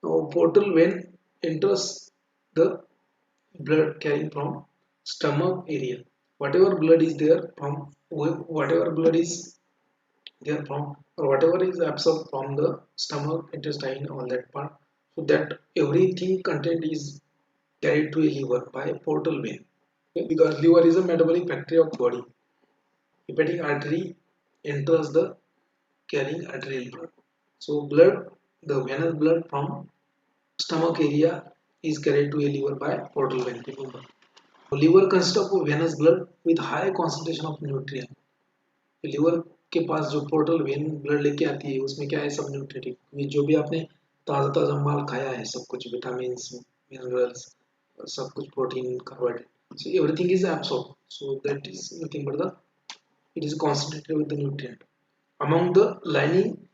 A: Now portal vein enters the blood carrying from stomach area. Whatever blood is there from whatever blood is there from or whatever is absorbed from the stomach, intestine, all that part. So that everything content is carried to a liver by portal vein. Okay? Because liver is a metabolic factory of body. Hepatic artery enters the carrying arterial blood. So blood, the venous blood from stomach area is carried to a liver by portal vein. Remember. Liver consists of venous blood with high concentration of nutrient. Liver के पास जो portal vein blood लेके आती है उसमें क्या है, सब nutritive, जो भी आपने ताज़ा ताज़ा माल खाया है सब कुछ, विटामिन, मिनरल्स, सब कुछ, protein, carbohydrate, so everything is absorbed, so that is nothing but the it is concentrated with the nutrient. Among the lining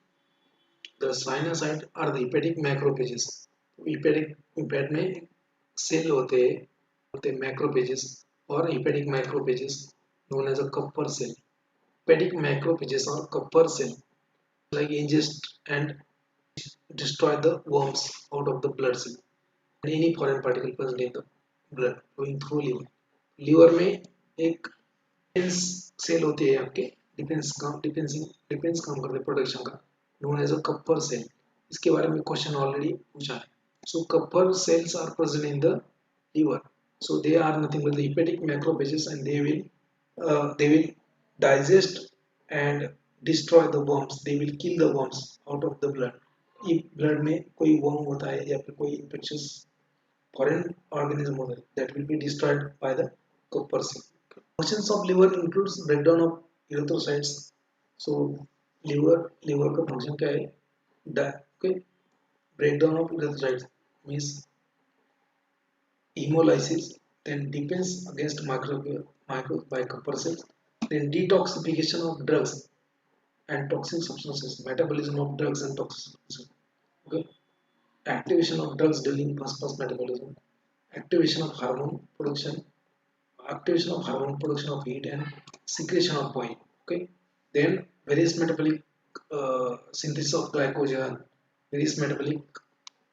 A: the sinusoid are the hepatic macrophages. hepatic में सेल होते हैं macrophages और hepatic macrophages known as a Kupffer cell. Hepatic macrophages or Kupffer cell like ingest and destroy the worms out of the blood cell and any foreign particle present in the blood going through liver. Liver में एक defence cell होती है आपके defence काम करते हैं protection का known as a Kapoor cell. इसके बारे में क्वेश्चन ऑलरेडी पूछा है. So copper cells are present in the liver. So they are nothing but the hepatic macrophages, and they will digest and destroy the worms. They will kill the worms out of the blood. if blood में कोई worm होता है या फिर कोई infectious foreign organism होता है, that will be destroyed by the copper cell. Functions of liver includes breakdown of erythrocytes. So liver का function क्या है? Okay, breakdown of erythrocytes means hemolysis, then defense against micro by copper cells, then detoxification of drugs and toxic substances, metabolism of drugs and toxic substances. Okay, activation of drugs during first metabolism, activation of hormone production, of heat and secretion of oil. Okay, then various metabolic synthesis of glycogen, various metabolic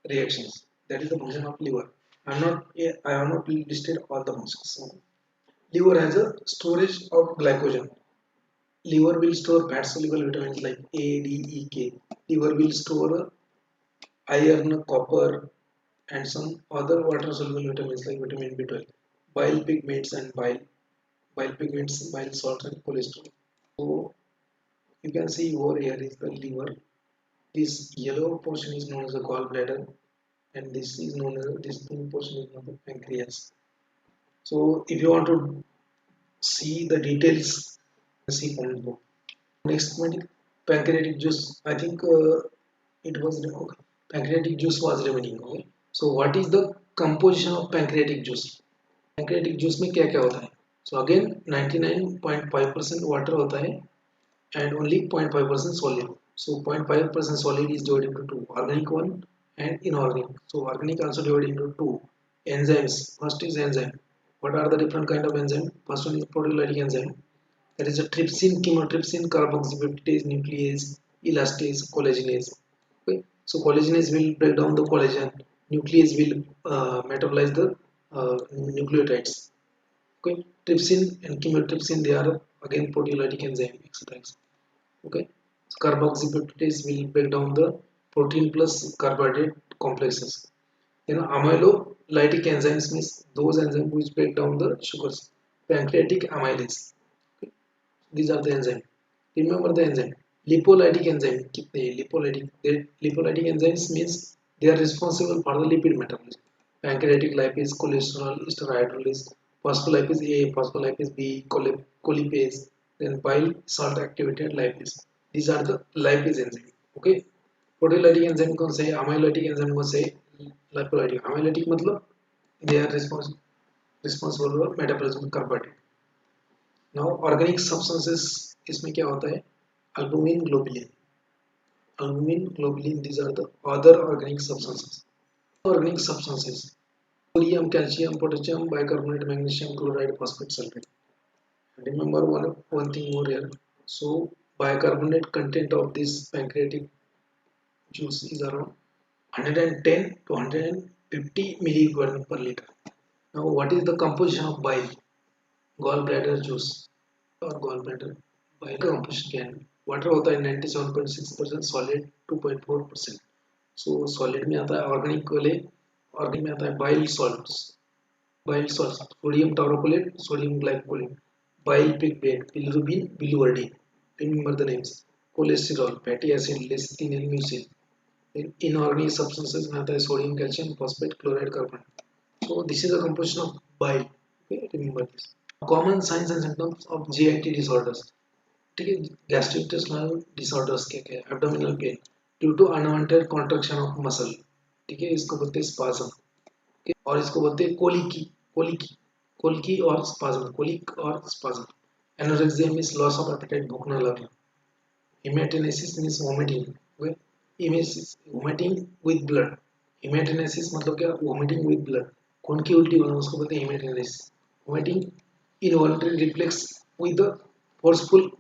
A: reactions. That is the function of liver. I have not listed all the functions. So, liver has a storage of glycogen. Liver will store fat soluble vitamins like A, D, E, K. Liver will store iron, copper, and some other water soluble vitamins like vitamin B12, bile pigments and bile pigments, bile salts and cholesterol. So you can see over here is the liver. This yellow portion is known as the gallbladder, and this is known as this pink portion is known as the pancreas. So if you want to see the details, see comment book. Next one, pancreatic juice. I think it was okay. Pancreatic juice was remaining. Okay. So what is the composition of pancreatic juice? Pancreatic juice में क्या क्या होता है? So again 99.5% water होता है and only 0.5% solid. So 0.5% solid is divided into two, organic one and inorganic. So organic also divided into two. Enzymes. First is enzyme. What are the different kind of enzyme? First one is proteolytic enzyme. That is a trypsin, chymotrypsin, carboxypeptidase, nuclease, elastase, collagenase. Okay. So collagenase will break down the collagen. Nuclease will metabolize the nucleotides. Okay. Trypsin and chymotrypsin, they are again proteolytic enzyme, etc. Okay. So carboxypeptidase will break down the protein plus carbohydrate complexes. Amylolytic enzymes means those enzymes which break down the sugars. Pancreatic amylase. Okay. These are the enzymes. Remember the enzyme. Lipolytic enzyme. Lipolytic enzymes means they are responsible for the lipid metabolism. Pancreatic lipase, cholesterol, ester hydrolase, phospholipase A, phospholipase B, colipase, then bile salt activated lipase. These are the lipase enzyme. Okay. Proteolytic enzyme कौन से है? Amylolytic enzyme कौन से है? Lipolytic. Amylolytic मतलब they are responsible for metabolism of carbohydrate. Now organic substances इसमें क्या होता है? Albumin, globulin. Albumin, globulin, these are the other organic substances. Organic substances: sodium, calcium, potassium, bicarbonate, magnesium, chloride, phosphate, sulfate. Remember one thing more here. So bicarbonate content of this pancreatic juice is around 110 to 150 milligram per liter. Now what is the composition of bile? Gallbladder juice or gallbladder bile composition क्या है? Water होता है 97.6%, solid 2.4%. सो solid में आता है organic में आता है bile salts, sodium taurocholate, sodium glycolate, bile pigment, bilirubin, biliverdin. Remember the names. Cholesterol, fatty acid, lecithin and mucin. Inorganic substances में आता है sodium, calcium, phosphate, chloride, carbon. So this is the composition of bile. Okay, remember this. Common signs and symptoms of GIT disorders. ठीक है, gastrointestinal disorders क्या क्या है? Abdominal pain due to unwanted contraction of muscle. ठीक है, इसको बोलते हैं स्पाज्म. और इसको बोलते हैं कोलिकी और स्पाज्म. कोलिक और spasm. Anorexia means loss of appetite, भूख न लगना. Haematemesis means vomiting. Vomiting with blood. Haematemesis मतलब क्या? Vomiting with blood. कौन की उल्टी होना उसको बोलते हैं haematemesis. Vomiting involuntary reflex with the forceful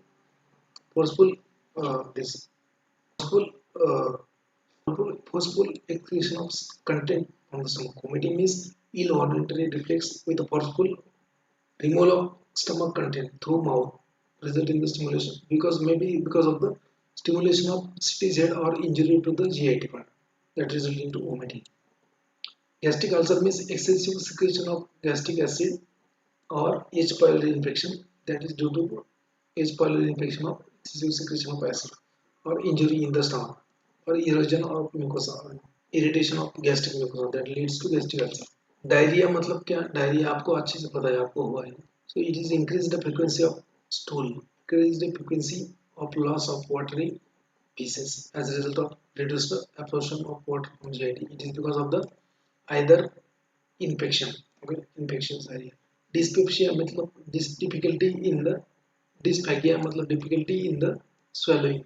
A: forceful excretion of content from the stomach. Vomiting means ill voluntary reflex with a forceful removal of stomach content through mouth, resulting in the stimulation. Because of the stimulation of CTZ or injury to the GIT part that resulting to vomiting. Gastric ulcer means excessive secretion of gastric acid or H. pylori infection, that is due to H. pylori infection of excessive secretion of acid or injury in the stomach or erosion of mucosa or irritation of gastric mucosa that leads to gastric ulcer. Diarrhoea मतलब क्या? Diarrhoea आपको अच्छे से पता है, आपको हुआ है. So it is increase the frequency of stool, increase the frequency of loss of watery pieces as a result of reduced absorption of water from GIT. It is because of the either infection, okay, infections area. Dyspepsia मतलब difficulty in the dysphagia मतलब difficulty in the swallowing.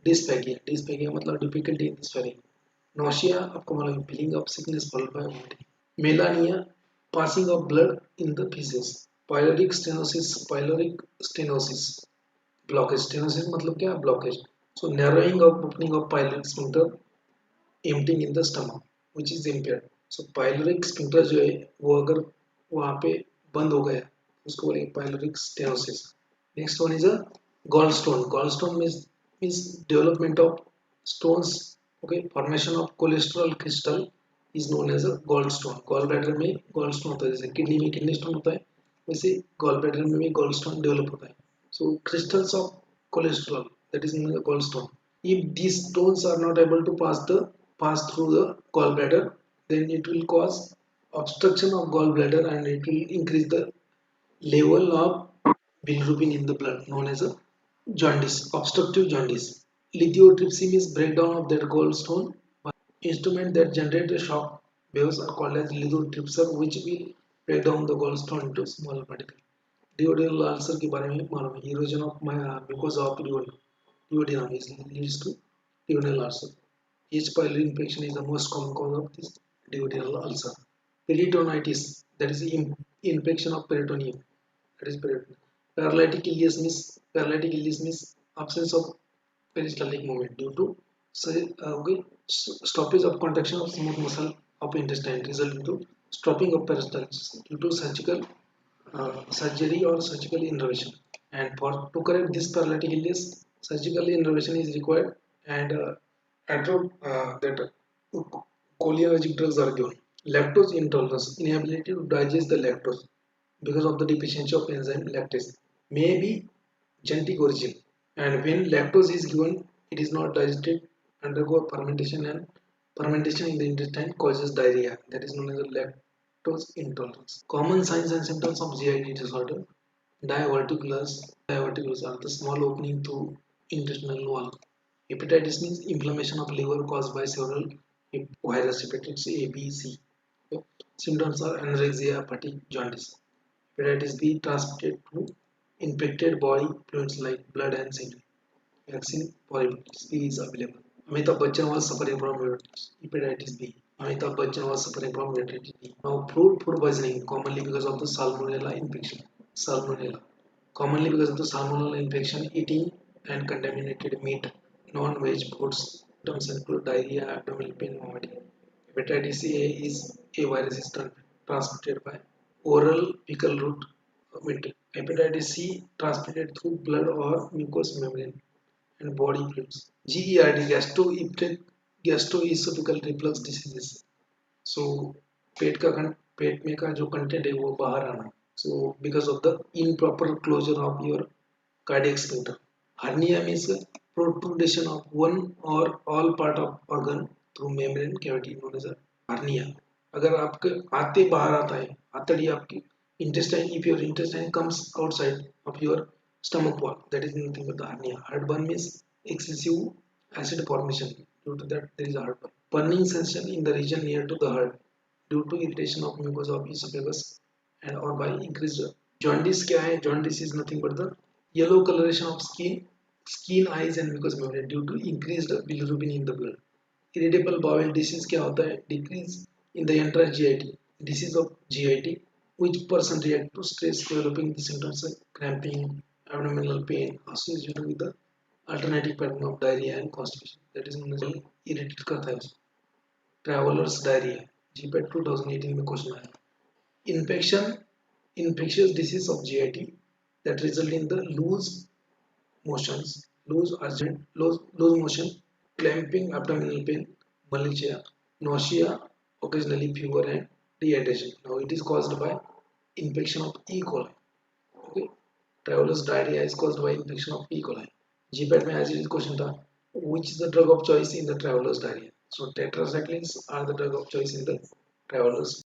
A: dysphagia मतलब difficulty in the swallowing. Nausea आपको मालूम है, feeling of sickness followed by vomiting. Melania, passing of blood in the feces. Pyloric stenosis blockage. Stenosis मतलब क्या? Blockage. So narrowing of opening of pyloric sphincter, emptying in the stomach which is impaired. So pyloric sphincter जो है वो अगर वहाँ पे बंद हो गया उसको बोलेंगे pyloric stenosis. Next one is a gallstone. Gallstone means development of stones. Okay, formation of cholesterol crystal is known as a gallstone. gallbladder में gallstone होता है, जैसे किडनी में kidney stone होता है वैसे gallbladder में भी gallstone develop होता है. So crystals of cholesterol, that is known as a gallstone. If these stones are not able to pass through the gallbladder, then it will cause obstruction of gallbladder and it will increase the level of bilirubin in the blood, known as a jaundice, obstructive jaundice. Lithotripsy means breakdown of that gallstone. Instruments that generate the shock waves are called as lithotripser, which will break down the gallstone into smaller particles. Duodenal ulcer के बारे में मालूम है. Erosion of mucosa of duodenum leads to duodenal ulcer. H. pylori infection is the most common cause of this duodenal ulcer. Peritonitis, that is infection of peritoneum. That is peritoneum. Paralytic ileus means absence of peristaltic movement due to stoppage of contraction of smooth muscle of intestine, resulting to stopping of peristalsis due to surgery or surgical intervention. And to correct this paralytic ileus, surgical intervention is required, and that cholinergic drugs are given. Lactose intolerance, inability to digest the lactose because of the deficiency of enzyme lactase, may be genetic origin. And when lactose is given, it is not digested, undergo fermentation, and fermentation in the intestine causes diarrhea. That is known as a lactose intolerance. Common signs and symptoms of GIT disorder: diverticulars. Diverticulars are the small opening through intestinal wall. Hepatitis means inflammation of liver caused by several virus, hepatitis A, B, C. Okay. Symptoms are anorexia, fatigue, jaundice. Hepatitis B transmitted through infected body fluids like blood and semen. Vaccine for hepatitis B is available. Amitabh Bachchan was suffering from hepatitis B. Amitabh Bachchan was suffering from hepatitis B. Now, food poisoning, commonly because of the salmonella infection. Salmonella. Commonly because of the salmonella infection, eating and contaminated meat, non-veg foods. Symptoms include diarrhea, abdominal pain, vomiting. Hepatitis A is a virus is transmitted by oral fecal route. Hepatitis C transmitted through blood or mucous membrane and body fluids. GERD, gastroesophageal reflux diseases. So पेट में का जो content है वो बाहर आना. So because of the improper closure of your cardiac sphincter. Hernia means protrusion of one or all part of organ through membrane cavity, known as a hernia. अगर आपके आते बाहर आता है, आतड़ी आपकी intestine, if your intestine comes outside of your stomach wall, that is nothing but the hernia. Heartburn means excessive acid formation. Due to that, there is a heartburn. Burning sensation in the region near to the heart due to irritation of mucosa of esophagus and or by increased jaundice. क्या है? Jaundice is nothing but the yellow coloration of skin, eyes and mucous membrane due to increased bilirubin in the blood. Irritable bowel disease क्या होता है? Decrease in the entire GIT. Disease of GIT, which person react to stress, developing the symptoms like cramping, abdominal pain associated with the alternative pattern of diarrhea and constipation. That is known as irritated करता है. traveler's diarrhea GPAT 2018 में question आया infectious disease of GIT that result in the loose motions, loose motion, clamping, abdominal pain, malaria, nausea, occasionally fever and dehydration. Now it is caused by infection of E. coli. Okay, traveler's diarrhea is caused by infection of E. coli. GPAT में आज ये question था, which is the drug of choice in the traveler's diarrhea? So tetracyclines are the drug of choice in the traveler's